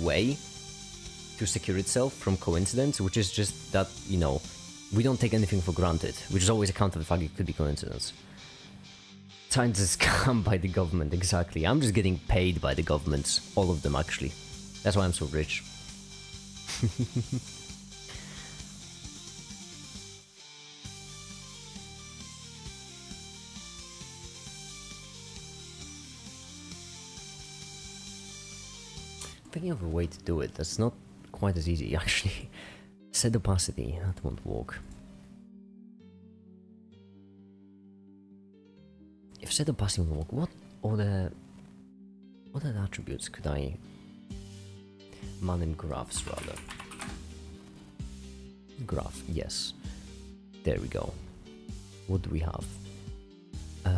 way to secure itself from coincidence, which is just that, you know, we don't take anything for granted, which is always account of the fact it could be coincidence. Science is scammed by the government, exactly. I'm just getting paid by the governments, all of them actually. That's why I'm so rich. Thinking of a way to do it, that's not quite as easy actually. Set opacity, that won't work. If set opacity won't work, what other attributes could I... Manim graphs rather. Graph, yes. There we go. What do we have? I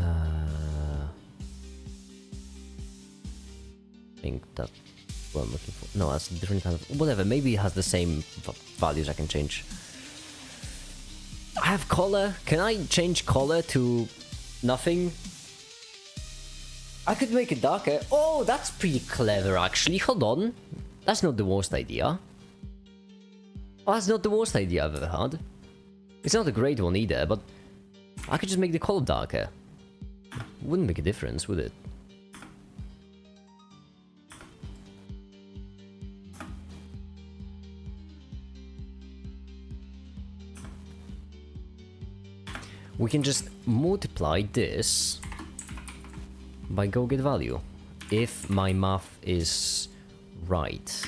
think that what I'm looking for. No, that's a different kind of... Whatever, maybe it has the same values I can change. I have color. Can I change color to nothing? I could make it darker. Oh, that's pretty clever actually. Hold on. That's not the worst idea. Oh, that's not the worst idea I've ever had. It's not a great one either, but I could just make the color darker. Wouldn't make a difference, would it? We can just multiply this by go get value, if my math is right.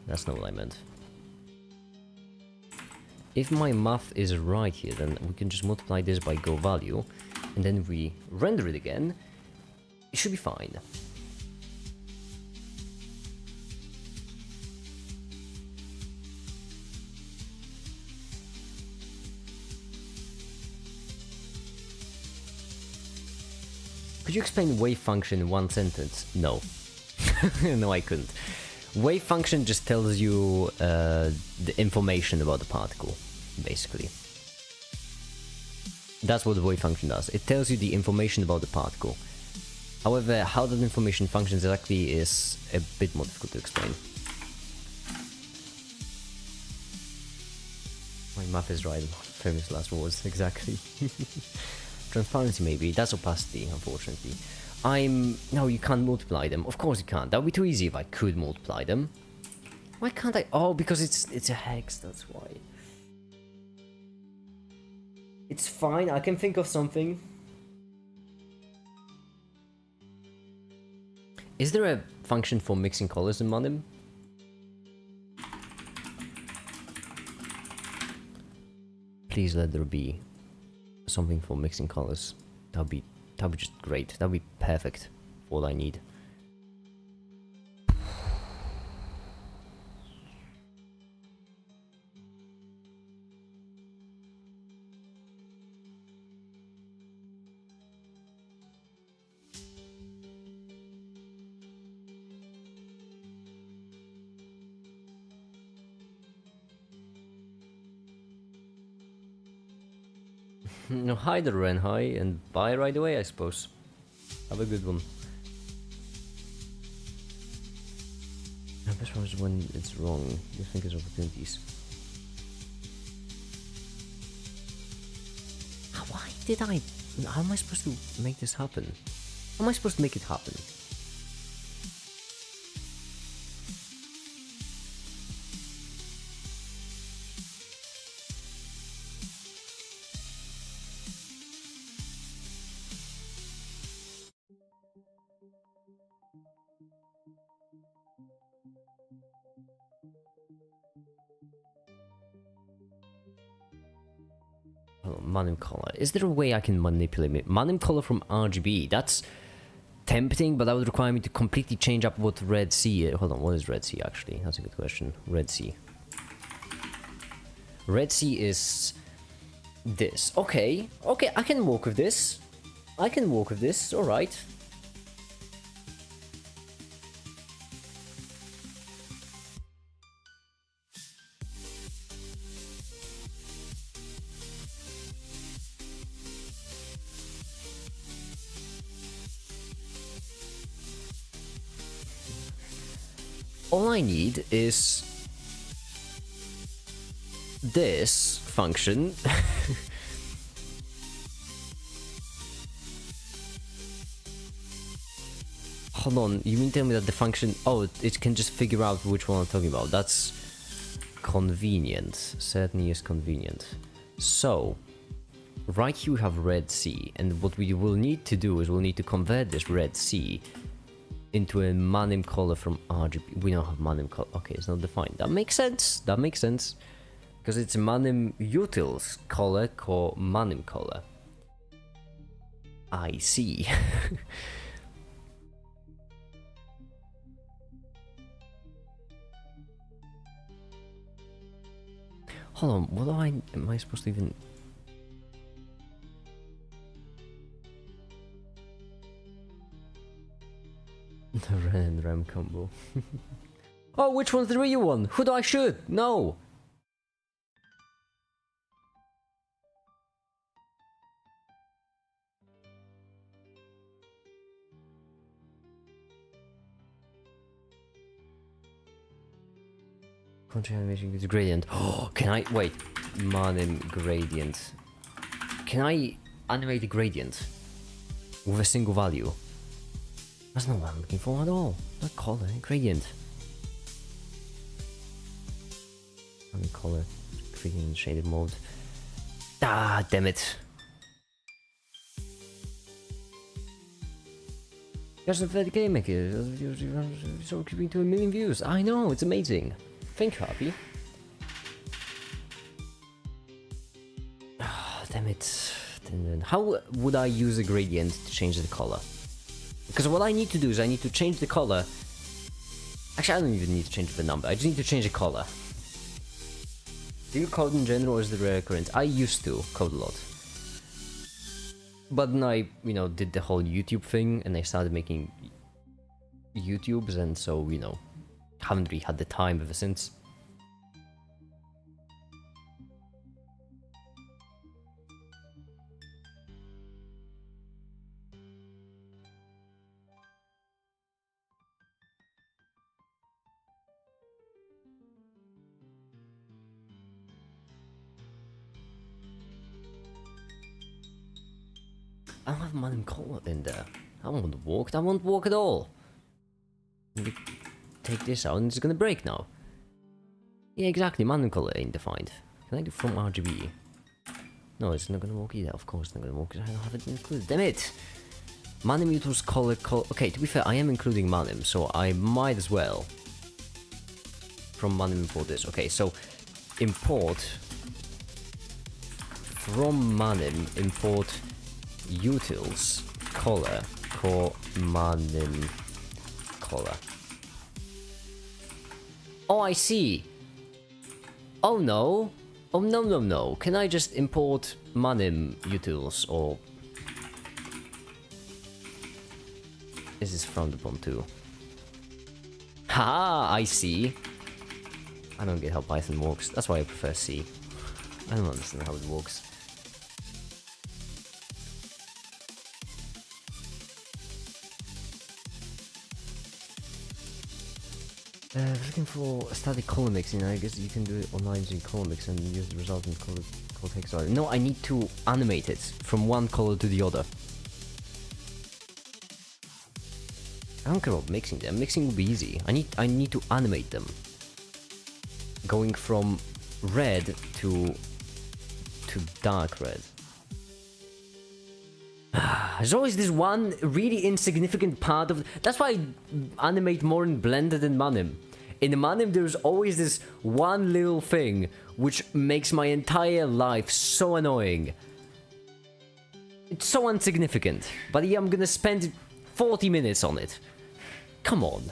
That's not what I meant. If my math is right here, then we can just multiply this by go value, and then we render it again. It should be fine. Could you explain wave function in one sentence? No. No, I couldn't. Wave function just tells you the information about the particle, basically. That's what the wave function does. It tells you the information about the particle. However, how that information functions exactly is a bit more difficult to explain. My math is right, famous last words, exactly. Transparency maybe, that's opacity, unfortunately. No, you can't multiply them. Of course you can't. That would be too easy if I could multiply them. Why can't I? Oh, because it's a hex, that's why. It's fine, I can think of something. Is there a function for mixing colors in Manim? Please let there be something for mixing colors. That'd be just great. That'd be perfect for what I need. No, hi there, Ren, hi, and bye right away, I suppose. Have a good one. The best one is when it's wrong. You think it's opportunities. Why did I... How am I supposed to make this happen? How am I supposed to make it happen? Manim color. Is there a way I can manipulate it? Manim color from RGB. That's tempting, but that would require me to completely change up what Red Sea is. Hold on, what is Red Sea actually? That's a good question. Red Sea. Red Sea is this. Okay, okay, I can work with this. I can work with this. All right. All I need is this function. Hold on, you mean tell me that the function... Oh, it can just figure out which one I'm talking about. That's convenient. Certainly is convenient. So, right here we have Red Sea, and what we will need to do is we'll need to convert this Red Sea into a Manim color from RGB. We don't have Manim color. Okay, it's not defined. That makes sense. That makes sense. Because it's Manim utils color called Manim color. I see. Hold on, what am I supposed to even... The Ren and Ram combo. Oh, which one's the real one? Who do I shoot? No! Country animation is gradient. Oh, can I wait? Manim gradient. Can I animate the gradient with a single value? That's not what I'm looking for at all. Not color, gradient. Color, gradient, shaded mode. Ah, damn it. Just a 30k maker. So keeping to 1 million views. I know, it's amazing. Thank you, Happy. Ah, damn it. How would I use a gradient to change the color? Because what I need to do is I need to change the color. Actually, I don't even need to change the number. I just need to change the color. Do you code in general or is it rare occurrence? I used to code a lot. But then I, did the whole YouTube thing and I started making YouTubes, and so, haven't really had the time ever since. I don't have Manim color in there. I won't walk. I won't walk at all. Take this out and it's gonna break now. Yeah, exactly. Manim color ain't defined. Can I do from RGB? No, it's not gonna work either. Of course, it's not gonna work because I don't have it included. Damn it! Manim utils color. Okay, to be fair, I am including Manim, so I might as well. From Manim import this. Okay, so import from Manim import utils color core Manim color. Oh, I see. Oh no. Oh no. Can I just import Manim utils, or is this frowned upon too? Haha, I see. I don't get how Python works. That's why I prefer C. I don't understand how it works. Looking for static color mixing. I guess you can do it online using color mix and use the resultant color text. No, I need to animate it from one color to the other. I don't care about mixing them. Mixing will be easy. I need to animate them. Going from red to dark red. There's always this one really insignificant part of... That's why I animate more in Blender than Manim. In Manim, there's always this one little thing which makes my entire life so annoying. It's so insignificant, but yeah, I'm gonna spend 40 minutes on it. Come on.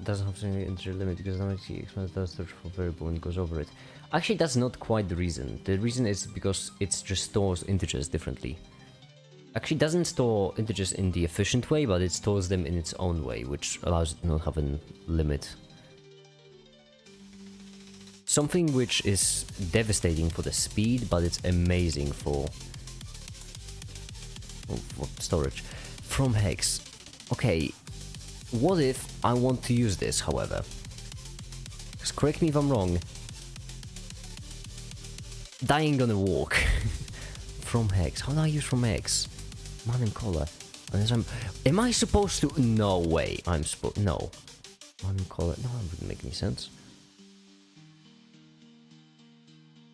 Doesn't have to enter limit because now it expands the search for variable and goes over it. Actually, that's not quite the reason. The reason is because it just stores integers differently. Actually, doesn't store integers in the efficient way, but it stores them in its own way, which allows it to not have a limit. Something which is devastating for the speed, but it's amazing for storage. From hex. Okay. What if I want to use this, however? Because correct me if I'm wrong. That ain't gonna work. From hex. How do I use from hex? Manim color. Am I supposed to? No way. I'm supposed. No. Manim color. No, that wouldn't make any sense.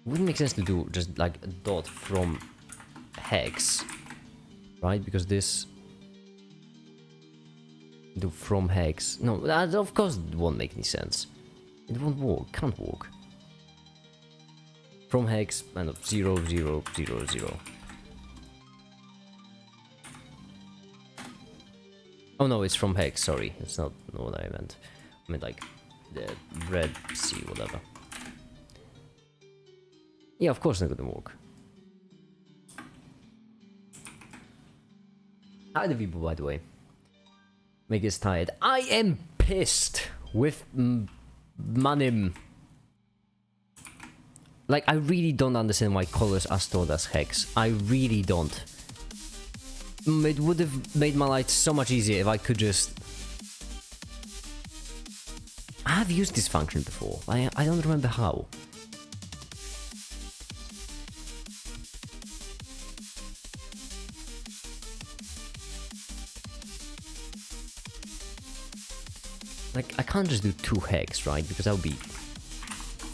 Wouldn't make sense to do just like a dot from hex, right? Because this. Do from hex. No, that of course it won't make any sense. It won't work. Can't work. From hex and 0, 0, 0, 0. Oh no, it's from hex. Sorry, it's not what I meant. I meant like the red C, whatever. Yeah, of course not gonna work. Hi the people, by the way. Make us tired. I am pissed with Manim. Like, I really don't understand why colors are stored as hex. I really don't. It would have made my life so much easier if I could just... I have used this function before. I don't remember how. Like, I can't just do 2 hex, right? Because that would be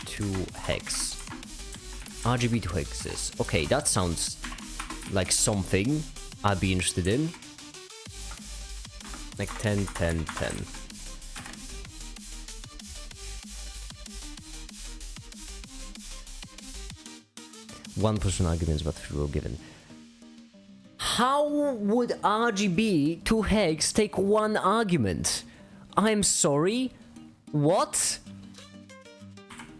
2 hex. RGB 2 hexes. Okay, that sounds like something I'd be interested in. Like 10, 10, 10. One person arguments, but 3 were given. How would RGB 2 hex take 1 argument? I'm sorry? What?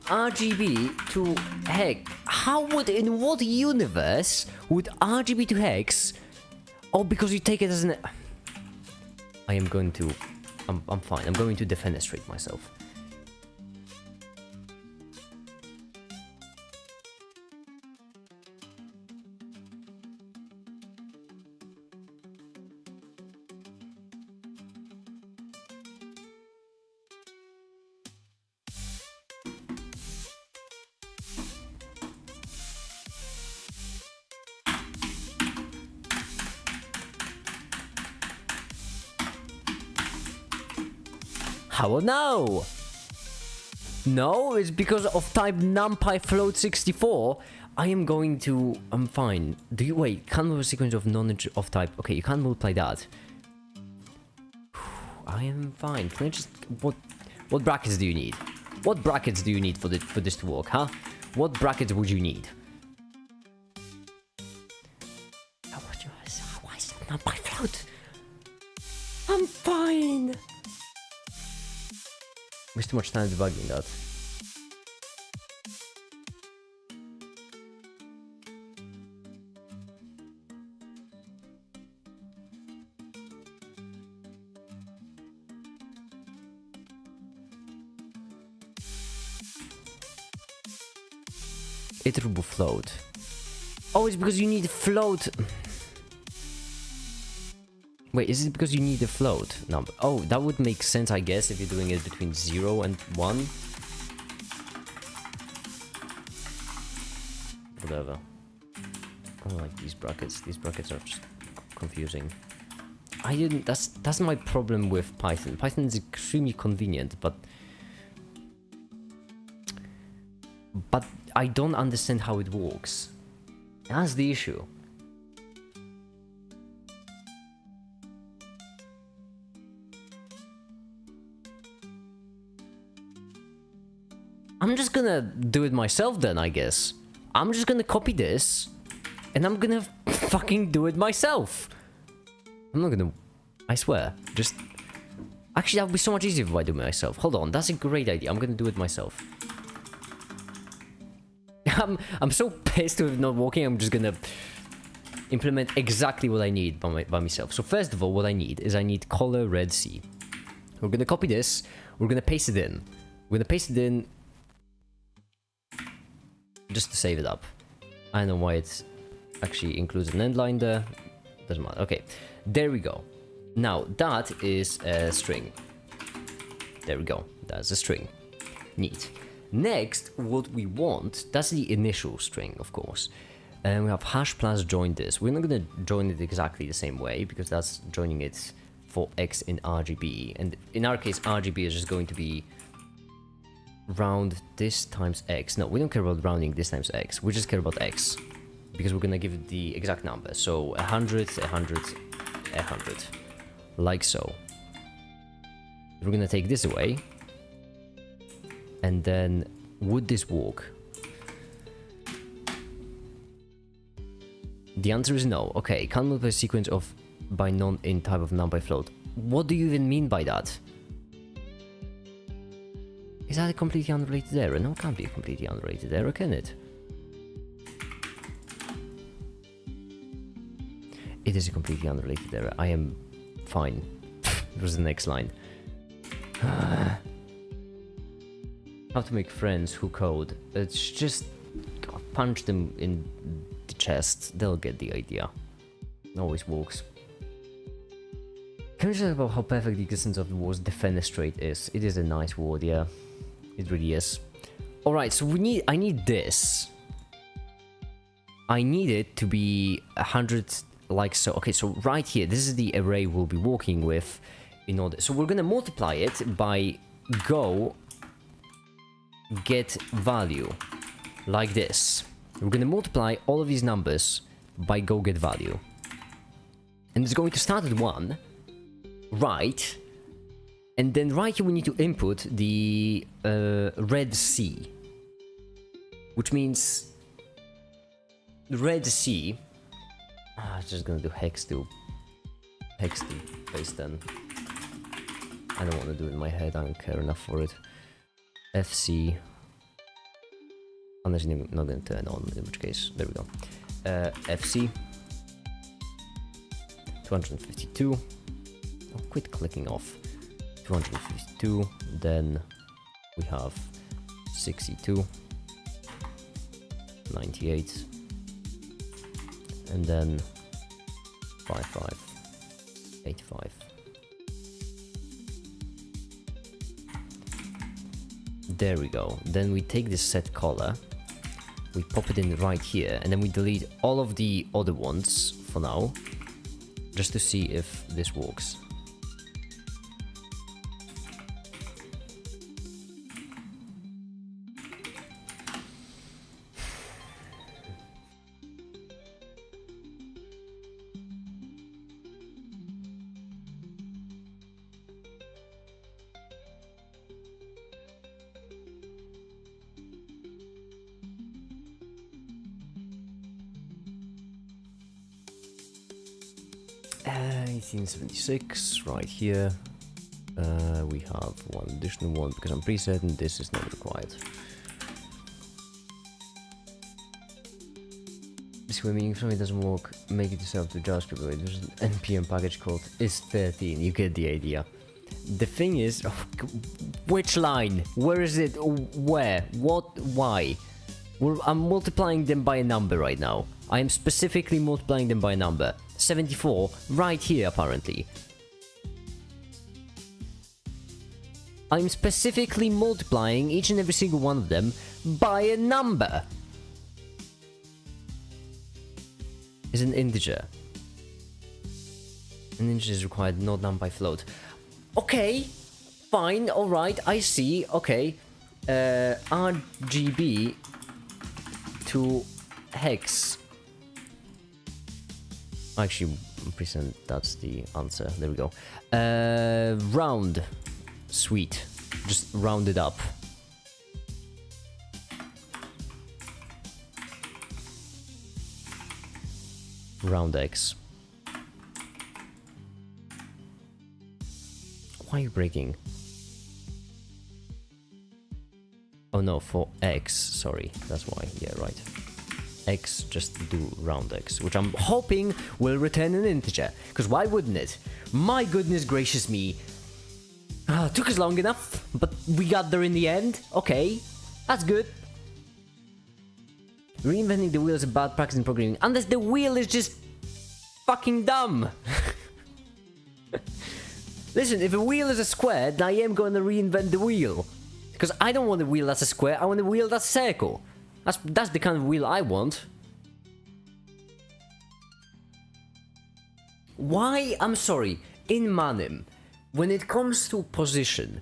RGB to hex. How would, in what universe would RGB to hex? Oh, because you take it as an... I am going to... I'm fine. I'm going to defenestrate myself. How no? No, it's because of type numpy float 64. I am going to... I'm fine. Do you... Wait, can't move a sequence of of type... Okay, you can't multiply that. I am fine. Can I just... What brackets do you need? What brackets do you need for this to work, huh? What brackets would you need? Why is that numpy float? I'm fine. Waste too much time debugging that. Iterable float. Oh, it's because you need a float. Wait, is it because you need a float number? Oh, that would make sense, I guess, if you're doing it between 0 and 1. Whatever. I don't like these brackets. These brackets are just confusing. I didn't... That's my problem with Python. Python is extremely convenient, but I don't understand how it works. That's the issue. I'm just gonna do it myself then, I guess. I'm just gonna copy this, and I'm gonna fucking do it myself. I'm not gonna... I swear. Just... Actually, that would be so much easier if I do it myself. Hold on, that's a great idea. I'm gonna do it myself. I'm so pissed with not working, I'm just gonna implement exactly what I need by myself. So first of all, what I need is color red C. We're gonna copy this, we're gonna paste it in. We're gonna paste it in just to save it up. I don't know why it actually includes an end line there. Doesn't matter. Okay, there we go. Now that is a string. There we go. That's a string. Neat. Next, what we want, that's the initial string, of course. And we have hash plus join this. We're not gonna join it exactly the same way because that's joining it for X in RGB. And in our case, RGB is just going to be round this times X. No, we don't care about rounding this times X. We just care about X because we're gonna give it the exact number. So 100, 100, 100, like so. We're gonna take this away. And then, would this work? The answer is no. Okay, can't move a sequence of by non-int type of numpy float. What do you even mean by that? Is that a completely unrelated error? No, it can't be a completely unrelated error, can it? It is a completely unrelated error. I am fine. It was the next line. How to make friends who code. It's just punch them in the chest. They'll get the idea. It always works. Can we talk about how perfect the existence of the word's defenestrate is? It is a nice word, yeah. It really is. Alright, so I need this. I need it to be 100 like so. Okay, so right here, this is the array we'll be working with in order. So we're gonna multiply it by go get value. Like this. We're gonna multiply all of these numbers by go get value. And it's going to start at 1. Right. And then right here we need to input the red C. Which means red C. I'm just gonna do hex to base 10. I don't want to do it in my head, I don't care enough for it. FC. Unless you're not gonna turn on, in which case, there we go. FC 252. Oh, quit clicking off. 252, then we have 62, 98, and then 55, 85. There we go. Then we take this set color, we pop it in right here, and then we delete all of the other ones for now, just to see if this works. Uh, 1876 right here. We have one additional one because I'm pretty certain this is not required. Basically, meaning if something doesn't work, make it yourself to JavaScript. There's an npm package called is13. You get the idea. The thing is, which line? Where is it? Where? What? Why? I'm multiplying them by a number right now. I am specifically multiplying them by a number. 74, right here apparently. I'm specifically multiplying each and every single one of them by a number. Is an integer. An integer is required, not done by float. Okay, fine, alright, I see, okay. RGB to hex. Actually, present, that's the answer. There we go. Round. Sweet. Just round it up. Round X. Why are you breaking? Oh no, for X, sorry. That's why, yeah, right. X, just do round X, which I'm hoping will return an integer. Because why wouldn't it? My goodness gracious me. Took us long enough, but we got there in the end. Okay, that's good. Reinventing the wheel is a bad practice in programming, unless the wheel is just fucking dumb. Listen, if a wheel is a square, then I am going to reinvent the wheel. Because I don't want a wheel that's a square, I want a wheel that's a circle. That's the kind of wheel I want. Why? I'm sorry. In Manim, when it comes to position,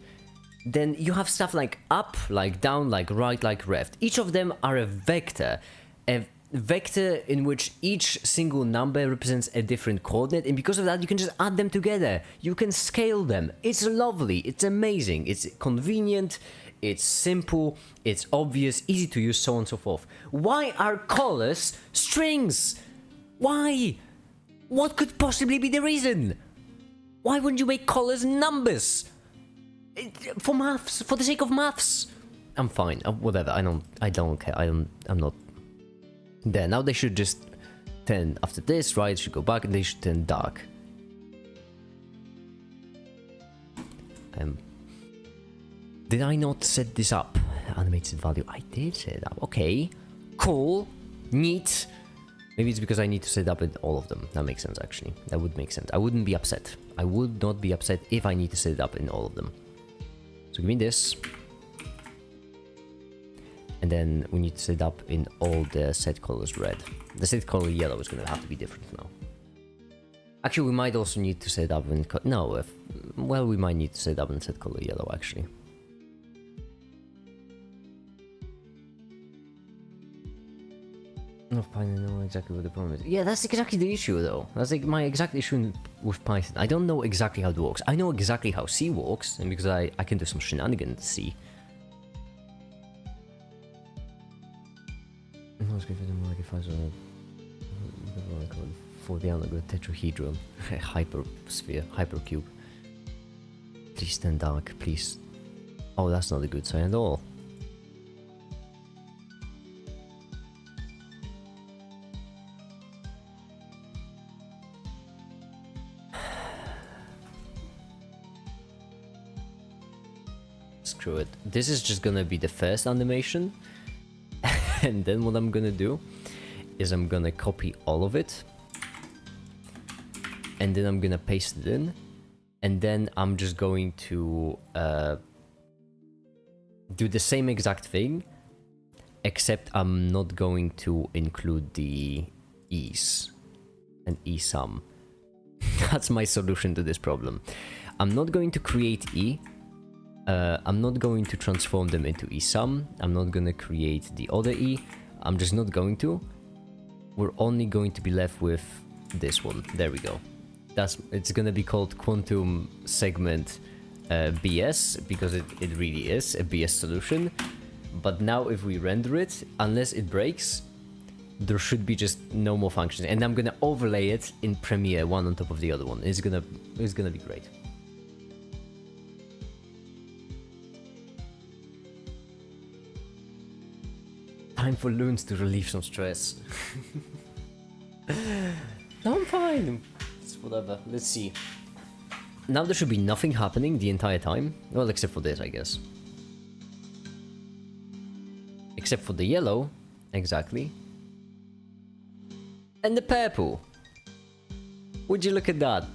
then you have stuff like up, like down, like right, like left. Each of them are a vector in which each single number represents a different coordinate, and because of that you can just add them together. You can scale them. It's lovely. It's amazing. It's convenient. It's simple, it's obvious, easy to use, so on and so forth. Why are colors strings? Why? What could possibly be the reason? Why wouldn't you make colors numbers? For maths, for the sake of maths. I'm fine. Whatever. I don't care. I'm not. There. Now they should just turn after this, right? It should go back and they should turn dark. Did I not set this up? Animated value. I did set it up. Okay. Cool. Neat. Maybe it's because I need to set up in all of them. That makes sense, actually. That would make sense. I wouldn't be upset. I would not be upset if I need to set it up in all of them. So give me this. And then we need to set it up in all the set colors red. The set color yellow is going to have to be different now. Actually, we might also need to set it up in... well, we might need to set it up in set color yellow, actually. I don't know exactly what the problem is. Yeah, that's exactly the issue, though. That's like my exact issue with Python. I don't know exactly how it works. I know exactly how C works, and because I can do some shenanigans C. For the tetrahedron, hypersphere, hypercube. Please turn dark, please. Oh, that's not a good sign at all. Screw it. This is just gonna be the first animation. And then what I'm gonna do is I'm gonna copy all of it. And then I'm gonna paste it in. And then I'm just going to do the same exact thing. Except I'm not going to include the e's and e sum. That's my solution to this problem. I'm not going to create e. I'm not going to transform them into esum. I'm not going to create the other e. I'm just not going to. We're only going to be left with this one. There we go. It's going to be called quantum segment BS because it really is a BS solution. But now if we render it, unless it breaks, there should be just no more functions. And I'm going to overlay it in Premiere one on top of the other one. It's gonna be great. Time for loons to relieve some stress. No, I'm fine. It's whatever. Let's see. Now there should be nothing happening the entire time. Well, except for this, I guess. Except for the yellow. Exactly. And the purple. Would you look at that?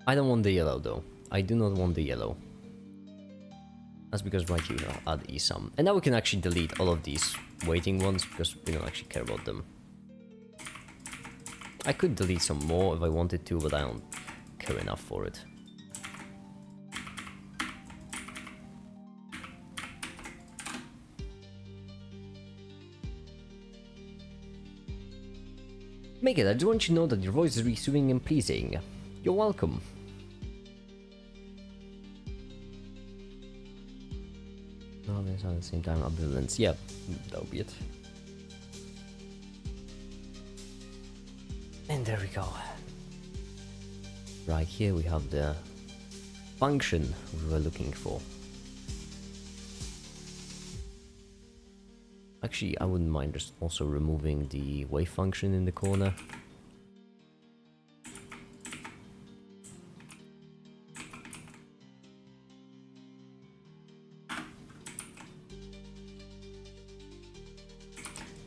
I don't want the yellow, though. I do not want the yellow. That's because right here I'll add esum. And now we can actually delete all of these waiting ones because we don't actually care about them. I could delete some more if I wanted to, but I don't care enough for it. Make it, I just want you to know that your voice is really soothing and pleasing. You're welcome. No, there's at the same time ambivalence. Yeah, that'll be it. And there we go. Right here we have the function we were looking for. Actually, I wouldn't mind just also removing the wave function in the corner.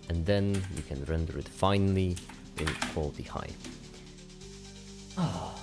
And then we can render it finally in quality high. Ah.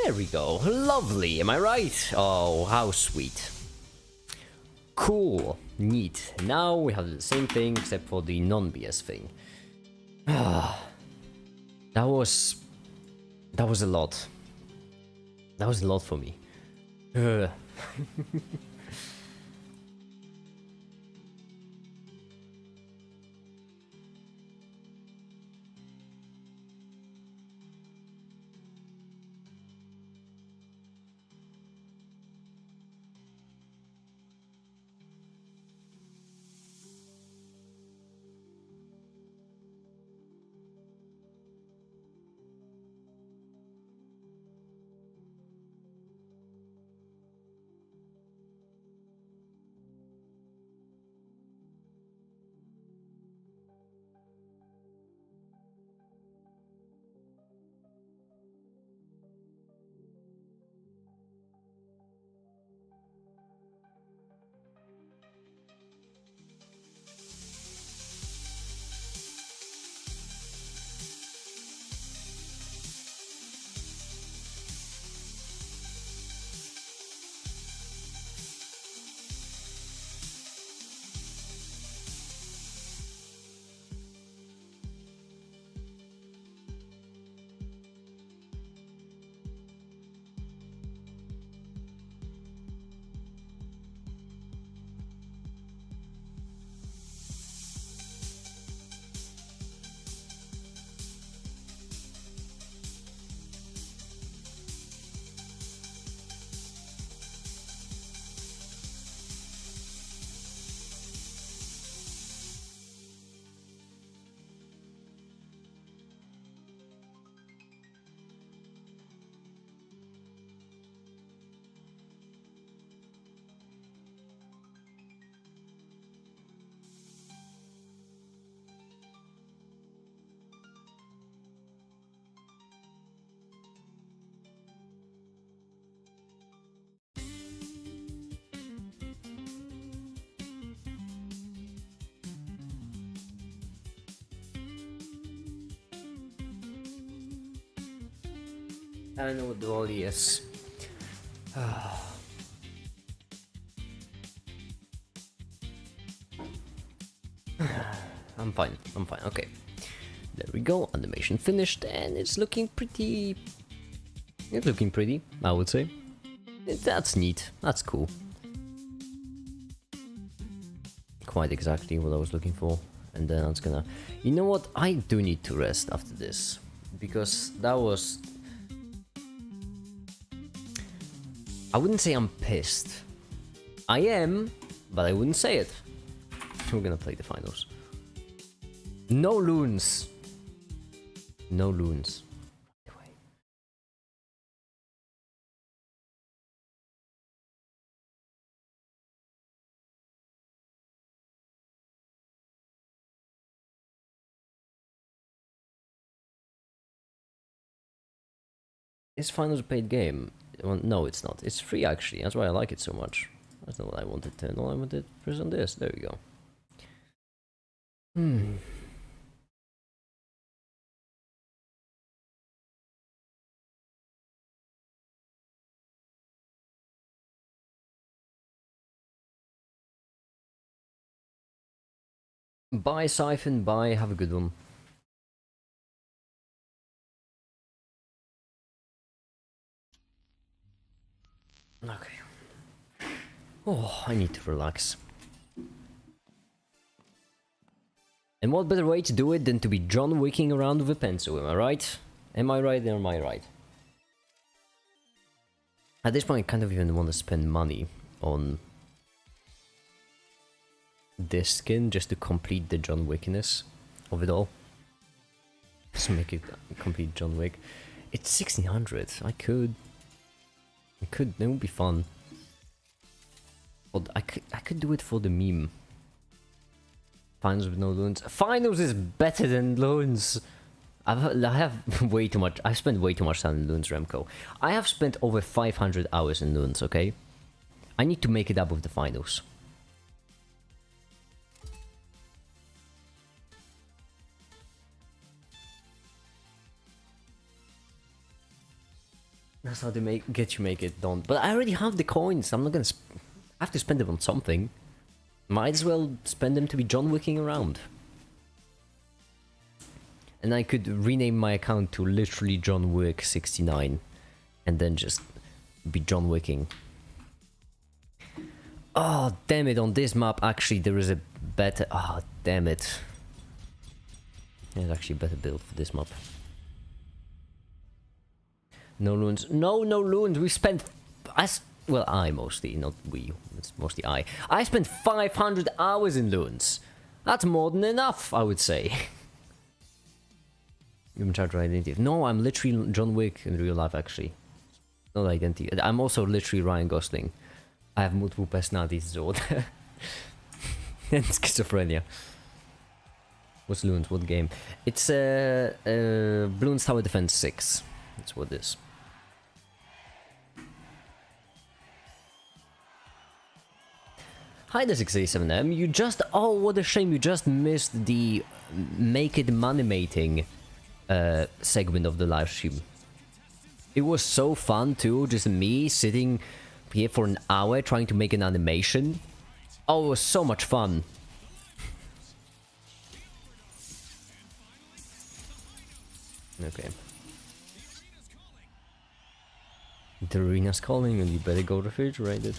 There we go. Lovely, am I right? Oh, how sweet. Cool. Neat. Now we have the same thing except for the non-BS thing. That was a lot. That was a lot for me. Ugh. I know what the volley is. I'm fine, okay. There we go, animation finished, and it's looking pretty... It's looking pretty, I would say. That's neat, that's cool. Quite exactly what I was looking for. And then I was gonna... You know what, I do need to rest after this. Because that was... I wouldn't say I'm pissed. I am, but I wouldn't say it. We're gonna play the finals. No loons. No loons. Is finals a paid game? Well, no, it's not. It's free actually. That's why I like it so much. That's not what I wanted to. No, I wanted to press on this. There we go. Bye, Siphon. Bye. Have a good one. Okay. Oh, I need to relax. And what better way to do it than to be John Wicking around with a pencil, am I right? Am I right or am I right? At this point I kind of even want to spend money on this skin just to complete the John Wickiness of it all. Just make it complete John Wick. It's 1600, I could, it would be fun. But I could do it for the meme. Finals with no loans. Finals is better than loans. I have way too much. I've spent way too much time in loons, Remco. I have spent over 500 hours in loons. Okay, I need to make it up with the finals. That's how they get you make it done. But I already have the coins. I'm not gonna have to spend them on something. Might as well spend them to be John Wicking around. And I could rename my account to literally John Wick 69 and then just be John Wicking. Oh, damn it, on this map actually there is a better... Oh, damn it. There's actually a better build for this map. No loons. No, no loons. We spent... Well, I mostly, not we. It's mostly I. I spent 500 hours in loons. That's more than enough, I would say. You've been charged for identity. No, I'm literally John Wick in real life, actually. Not identity. I'm also literally Ryan Gosling. I have multiple personalities, Zord. And schizophrenia. What's Loons? What game? It's Bloons Tower Defense 6. That's what it is. Hi there 687M. You just... Oh, what a shame. You just missed the Make It Manimating segment of the live stream. It was so fun too, just me sitting here for an hour trying to make an animation. Oh, it was so much fun. Okay. The arena's calling and you better go refrigerate it.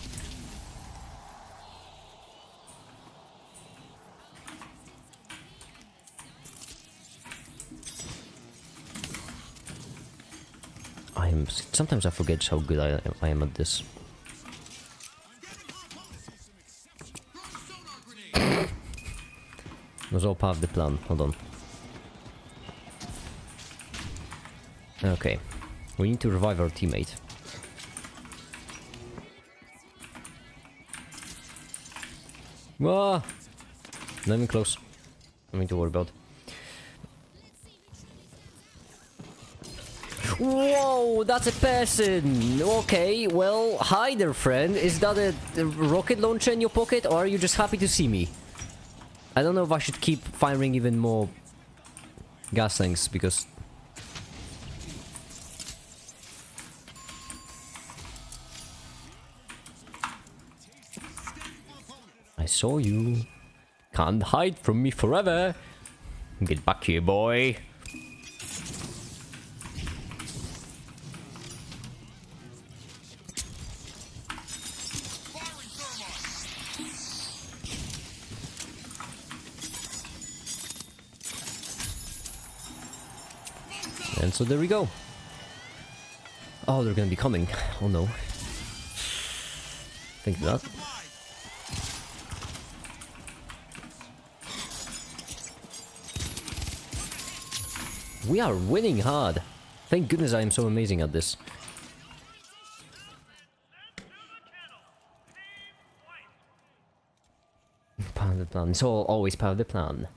Sometimes I forget how good I am at this. It was all part of the plan. Hold on. Okay. We need to revive our teammate. Whoa! Not even close. Nothing to worry about. Whoa, that's a person! Okay, well, hi there, friend. Is that a rocket launcher in your pocket, or are you just happy to see me? I don't know if I should keep firing even more gas tanks, because... I saw you. Can't hide from me forever. Get back here, boy. And so there we go. Oh, they're gonna be coming. Oh no. Think of that. We are winning hard. Thank goodness I am so amazing at this. Part of the plan. It's always part of the plan.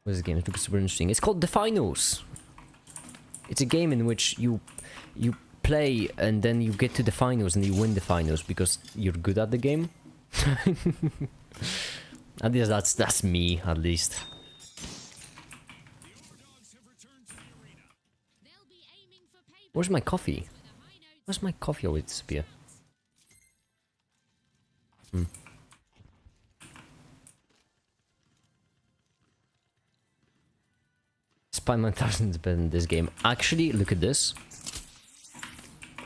What's this game? It looks super interesting. It's called The Finals. It's a game in which you play and then you get to the finals and you win the finals because you're good at the game. At least that's me, at least. Where's my coffee? Where's my coffee always disappear? Spider-Man 1000 is better than this game. Actually, look at this.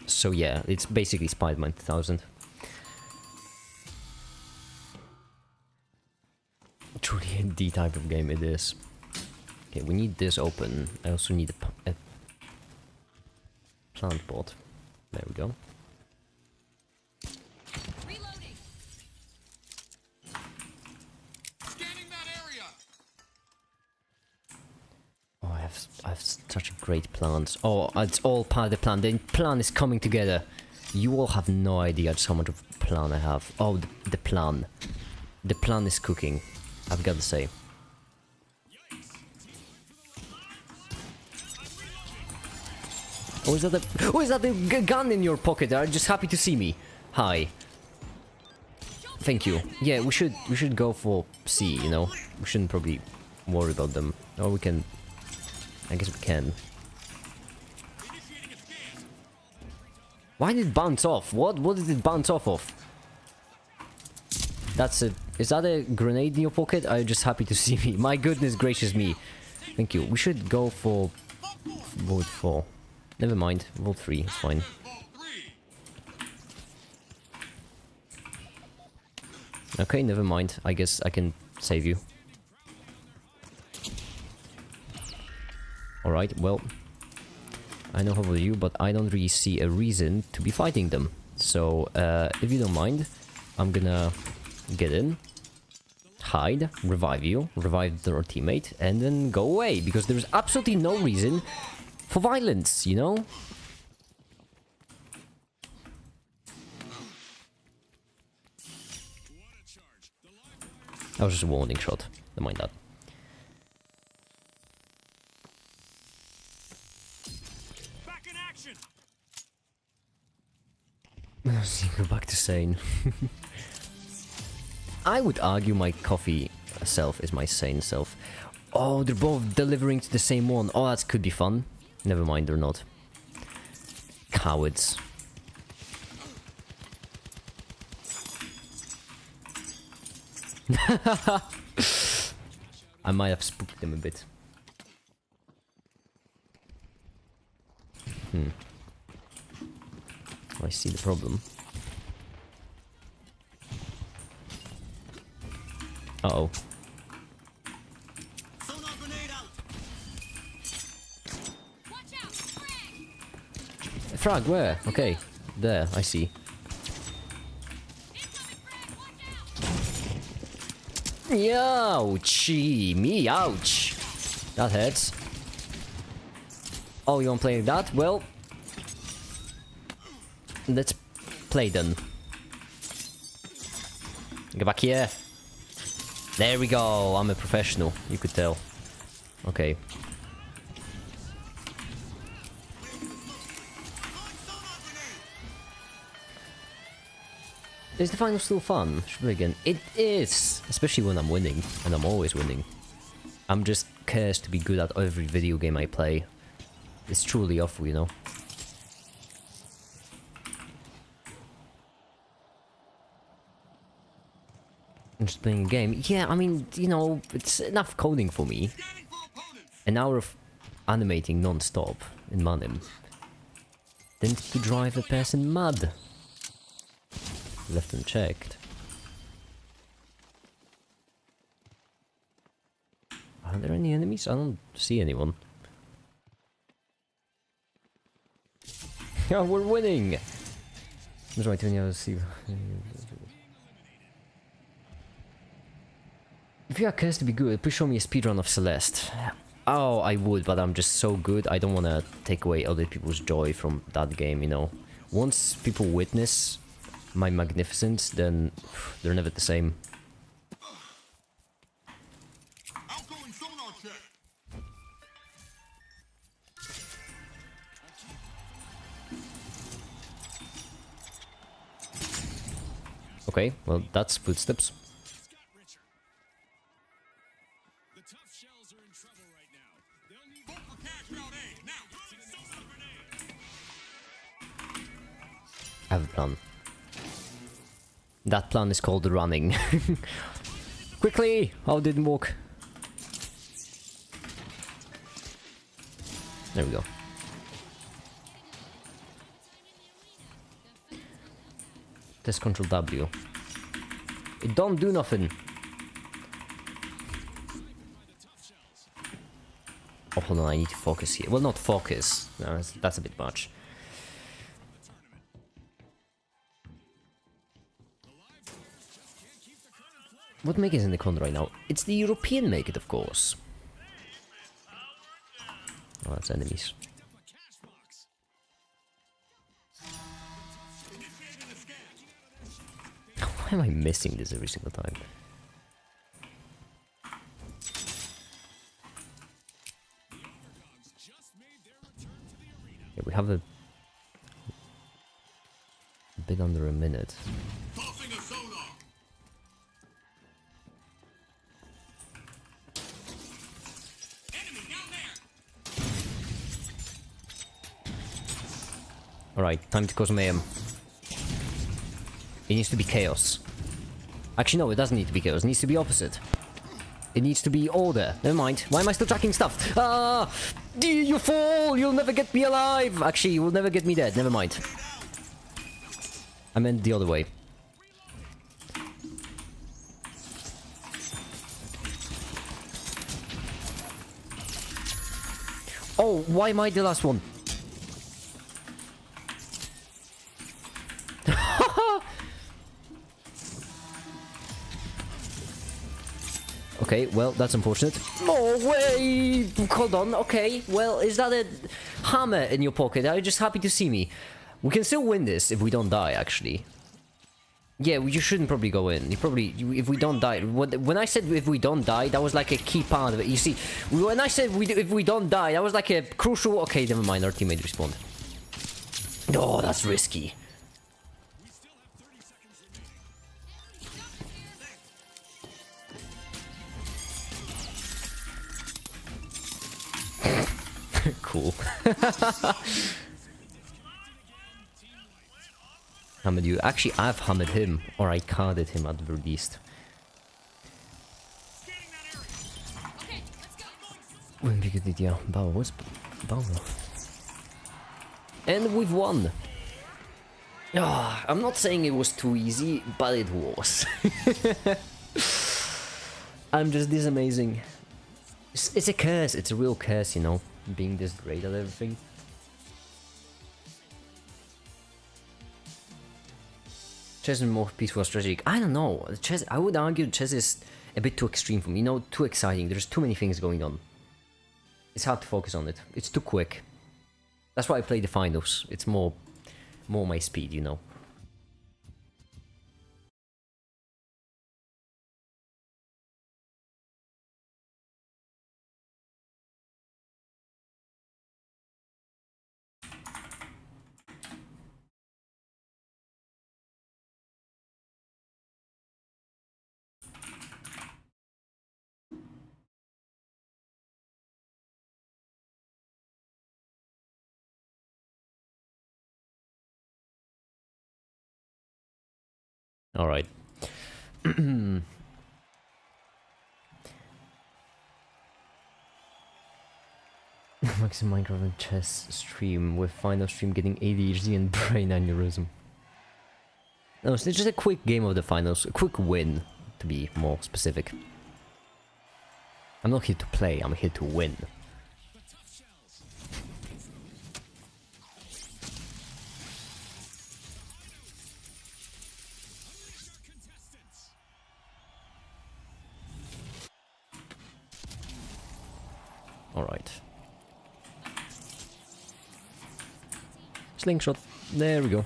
So yeah, it's basically Spider-Man 1000. Truly the type of game it is. Okay, we need this open. I also need a plant pot. There we go. Reloading. Scanning that area. Oh, I have such great plans. Oh, it's all part of the plan. The plan is coming together. You all have no idea just how much of a plan I have. Oh, the plan. The plan is cooking, I've got to say. Oh, is that the gun in your pocket? Are you just happy to see me? Hi. Thank you. Yeah, we should go for C, you know? We shouldn't probably worry about them. Or we can... I guess we can. Why did it bounce off? What did it bounce off of? That's a... Is that a grenade in your pocket? Are you just happy to see me? My goodness gracious me. Thank you. We should go for... Vote 4. Never mind. Vote 3. It's fine. Okay, never mind. I guess I can save you. Alright, well... I know how about you, but I don't really see a reason to be fighting them. So, if you don't mind, I'm gonna get in, hide, revive you, revive their teammate, and then go away, because there's absolutely no reason for violence, you know? That was just a warning shot, don't mind that. Back in action. Go back to sane. I would argue my coffee self is my sane self. Oh, they're both delivering to the same one. Oh, that could be fun. Never mind, they're not. Cowards. I might have spooked them a bit. I see the problem. Uh-oh. Sonar grenade out. Watch out. Frag. Frag, where? Okay. There, I see. Incoming frag. Watch out. Ouchie, me, ouch. That hurts. Oh, you want to play that? Well, let's play then. Get back here. There we go. I'm a professional. You could tell. Okay. Is the final still fun? Should we again? It is! Especially when I'm winning. And I'm always winning. I'm just cursed to be good at every video game I play. It's truly awful, you know? I'm just playing a game. Yeah, I mean, you know, it's enough coding for me. Scanning for opponents. An hour of animating non-stop in Manim. Tend to drive a person mad. Left unchecked. Are there any enemies? I don't see anyone. Yeah, we're winning! That's right, see. If you are cursed to be good, please show me a speedrun of Celeste. Oh, I would, but I'm just so good, I don't want to take away other people's joy from that game, you know. Once people witness my magnificence, then they're never the same. Outgoing sonar check. Okay, well, that's footsteps. The tough shells are in trouble right now. They'll need vote for cash route A. Now, sonar grenade. I have a plan. That plan is called running. Quickly! Oh, it didn't work. There we go. Test Control W. It don't do nothing. Oh, hold on, I need to focus here. Well, not focus. No, that's a bit much. What make is in the corner right now? It's the European make it, of course. Oh, that's enemies. Why am I missing this every single time? Yeah, we have a bit under a minute. Tossing a sonar. Enemy down there. Alright, time to cause mayhem. It needs to be chaos. Actually, no, it doesn't need to be chaos. It needs to be opposite. It needs to be order. Never mind. Why am I still tracking stuff? Ah! You fall! You'll never get me alive! Actually, you will never get me dead. Never mind. I meant the other way. Oh, why am I the last one? Okay, well, that's unfortunate. No way! Hold on, okay. Well, is that a hammer in your pocket? Are you just happy to see me? We can still win this if we don't die, actually. Yeah, you shouldn't probably go in. If we don't die... When I said if we don't die, that was like a key part of it. You see, when I said if we don't die, that was like a crucial... Okay, never mind, our teammate respawned. Oh, that's risky. Cool. Hammered you. Actually, I've hammered him, or I carded him at the very least. Wouldn't be a good idea. Bow, what's Bow? And we've won. I'm not saying it was too easy, but it was. I'm just this amazing. It's a curse. It's a real curse, you know, being this great at everything. Chess is more peaceful strategic. I don't know. Chess. I would argue chess is a bit too extreme for me. You know, too exciting. There's too many things going on. It's hard to focus on it. It's too quick. That's why I play the finals. It's more my speed, you know. All right. Maximum Minecraft and chess stream with final stream getting ADHD and brain aneurysm. No, it's just a quick game of the finals, a quick win, to be more specific. I'm not here to play, I'm here to win. Alright. Slingshot. There we go.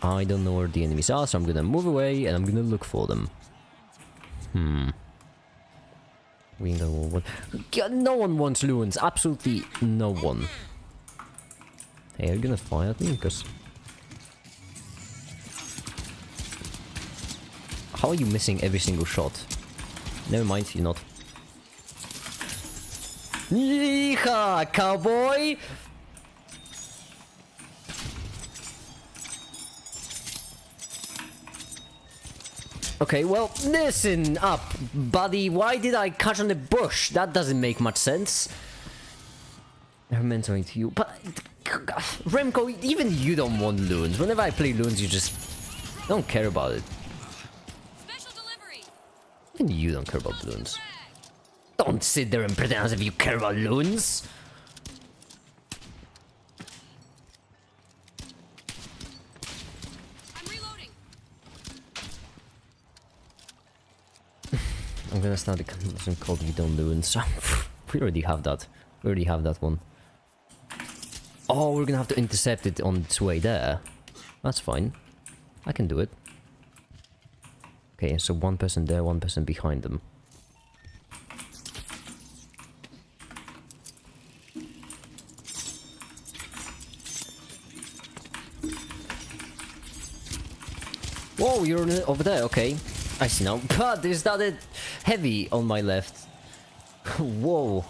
I don't know where the enemies are, so I'm gonna move away and I'm gonna look for them. We ain't gonna want... No one wants loons. Absolutely no one. Hey, are you gonna fire at me? Because... How are you missing every single shot? Never mind, you're not. Yeehaw, cowboy! Okay, well, listen up, buddy. Why did I cut on the bush? That doesn't make much sense. I'm mentoring to you, but... Remco, even you don't want loons. Whenever I play loons, you just... don't care about it. Even you don't care about loons. Don't sit there and pretend as if you care about loons. I'm reloading. I'm gonna start a conversation called We Don't Loons. We already have that. We already have that one. Oh, we're gonna have to intercept it on its way there. That's fine. I can do it. Okay, so one person there, one person behind them. Whoa, you're over there, okay. I see now. But is that a heavy on my left? Whoa.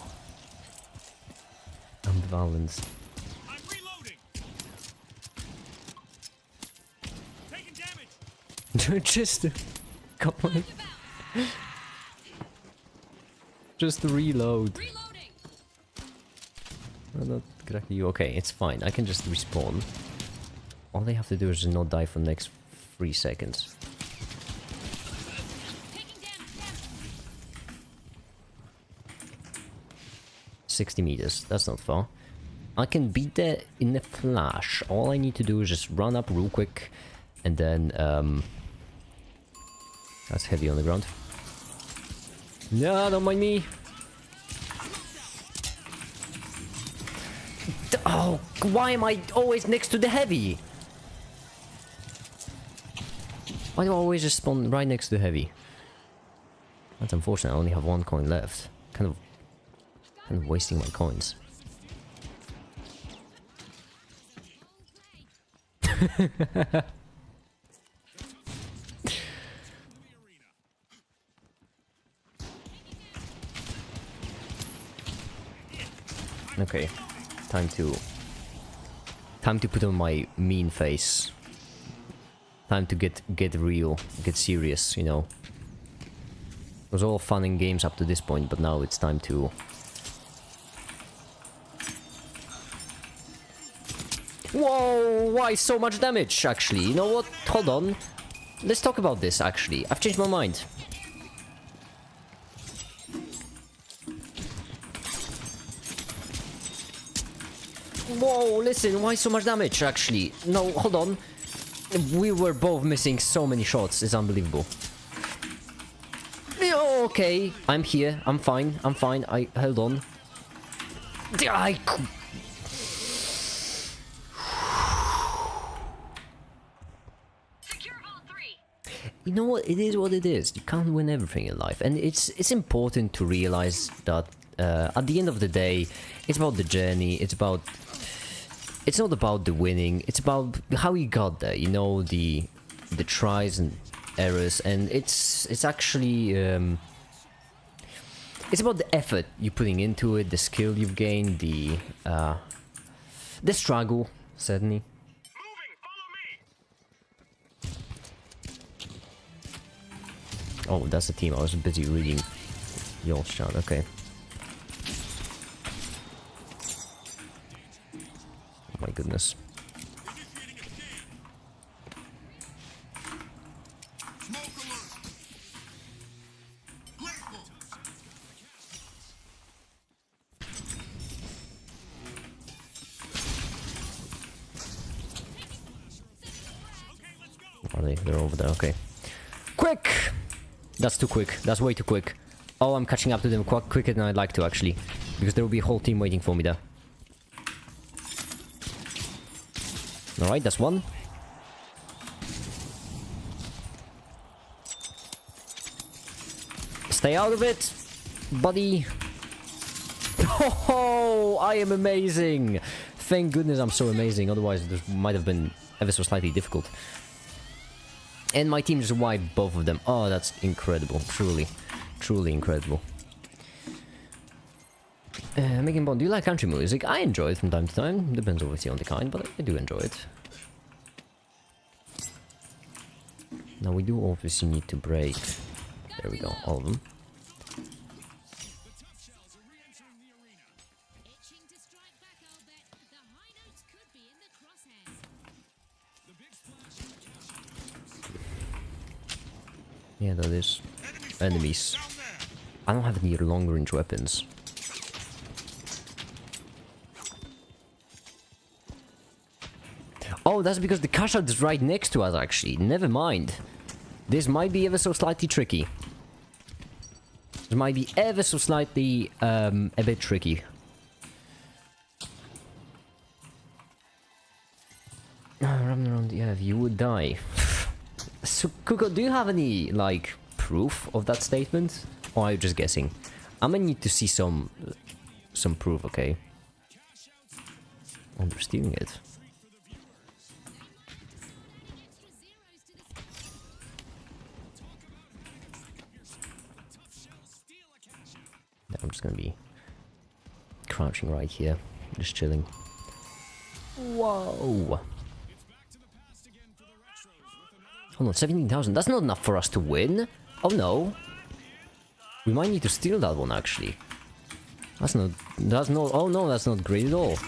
Unbalanced. I'm reloading. Taking damage. Just... Come on. Just reload. Reloading. No, not exactly you. Okay, it's fine. I can just respawn. All they have to do is just not die for the next 3 seconds. Taking damage. 60 meters. That's not far. I can beat that in a flash. All I need to do is just run up real quick. And then, that's heavy on the ground. No, don't mind me. Oh, why am I always next to the heavy? Why do I always just spawn right next to the heavy? That's unfortunate. I only have one coin left. Kind of wasting my coins. Okay, time to put on my mean face. Time to get real, get serious, you know. It was all fun and games up to this point, but now it's time to... Whoa, why so much damage, actually? You know what? Hold on. Let's talk about this, actually. I've changed my mind. Whoa, listen, why so much damage, actually? No, hold on. We were both missing so many shots, it's unbelievable. Okay, I'm here, I'm fine, I hold on. You know what, it is what it is. You can't win everything in life, and it's important to realize that at the end of the day, it's about the journey, it's not about the winning, it's about how you got there, you know, the tries and errors, and it's actually it's about the effort you're putting into it, the skill you've gained, the struggle, certainly. Oh, that's the team. I was busy reading your chat. Okay. Oh my goodness. Are they? They're over there. Okay. Quick! That's too quick. That's way too quick. Oh, I'm catching up to them quicker than I'd like to, actually. Because there will be a whole team waiting for me there. Alright, that's one. Stay out of it, buddy. Oh, I am amazing. Thank goodness I'm so amazing. Otherwise, this might have been ever so slightly difficult. And my team just wiped both of them. Oh, that's incredible. Truly. Truly incredible. Making Bond, do you like country music? I enjoy it from time to time. Depends obviously on the kind, but I do enjoy it. Now we do obviously need to break. There we go, all of them. Yeah, that is. Enemies. I don't have any long range weapons. Oh, that's because the cash out is right next to us, actually. Never mind. This might be ever so slightly tricky. This might be ever so slightly, a bit tricky. Running around, yeah, you would die. So, Kuko, do you have any, like, proof of that statement? Or are you just guessing? I'm gonna need to see some proof, okay? Oh, they're stealing it. I'm just gonna be crouching right here, just chilling. Whoa! Hold on, 17,000. That's not enough for us to win. Oh no. We might need to steal that one, actually. That's not... Oh no, that's not great at all.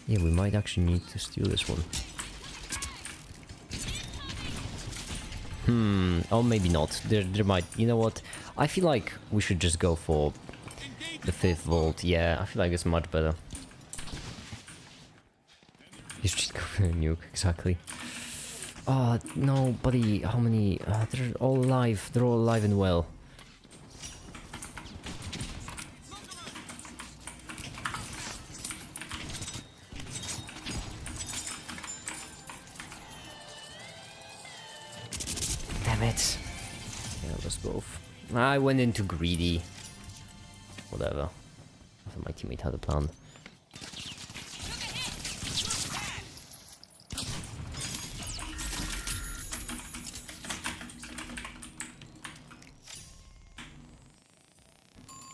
Yeah, we might actually need to steal this one. Oh, maybe not. There might... You know what? I feel like we should just go for the 5th vault. Yeah, I feel like it's much better. You should just go for a nuke, exactly. Oh, no, buddy. How many? They're all alive. They're all alive and well. Damn it. Yeah, it was both. I went into greedy. Whatever. I thought my teammate had a plan.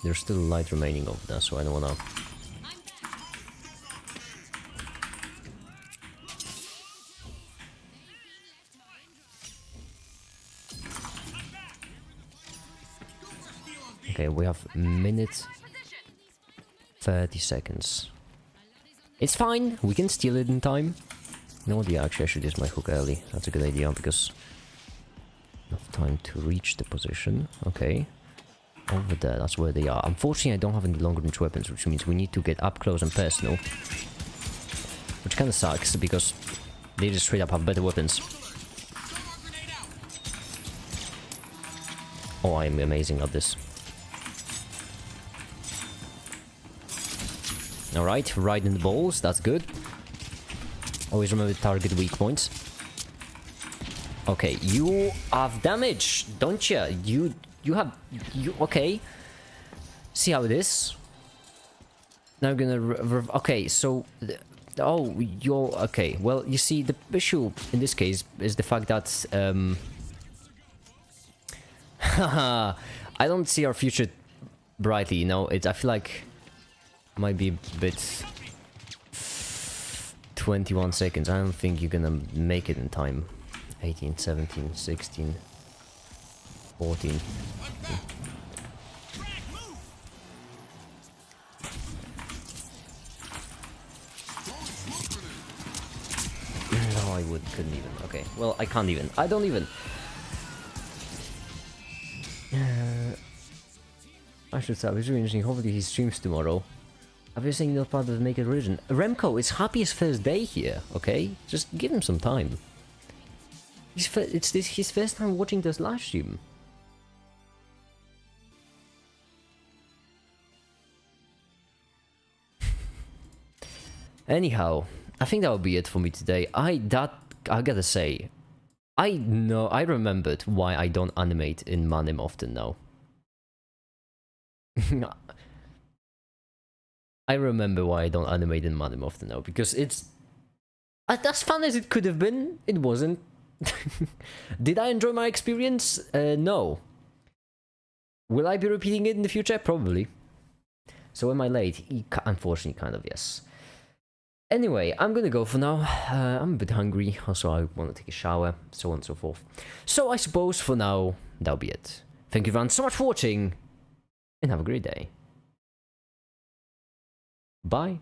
There's still light remaining over there, so I don't wanna... Okay, we have minute 30 seconds. It's fine, we can steal it in time. You know what, yeah, actually I should use my hook early. That's a good idea, because... enough time to reach the position. Okay. Over there, that's where they are. Unfortunately, I don't have any long-range weapons, which means we need to get up close and personal. Which kind of sucks, because they just straight up have better weapons. Oh, I'm amazing at this. Alright, right in the balls, that's good. Always remember to target weak points. Okay, you have damage, don't you? Okay. See how it is. Now I'm gonna okay, so oh, you're okay. Well, you see, the issue in this case is the fact that I don't see our future brightly. You know, I feel like it might be a bit 21 seconds. I don't think you're gonna make it in time. 18, 17, 16. 14. No, I couldn't even. Okay, well, I can't even. I don't even. I should say, it's really interesting. Hopefully he streams tomorrow. I've been saying not part of the Naked Religion. Remco, it's Happy's first day here, okay? Just give him some time. It's his first time watching this live stream. Anyhow, I think that will be it for me today. I gotta say, I remembered why I don't animate in Manim often now. I remember why I don't animate in Manim often now, because it's... as fun as it could have been, it wasn't. Did I enjoy my experience? No. Will I be repeating it in the future? Probably. So am I late? Unfortunately, kind of, yes. Anyway, I'm gonna go for now. I'm a bit hungry, also I want to take a shower, so on and so forth. So I suppose for now, that'll be it. Thank you everyone so much for watching, and have a great day. Bye.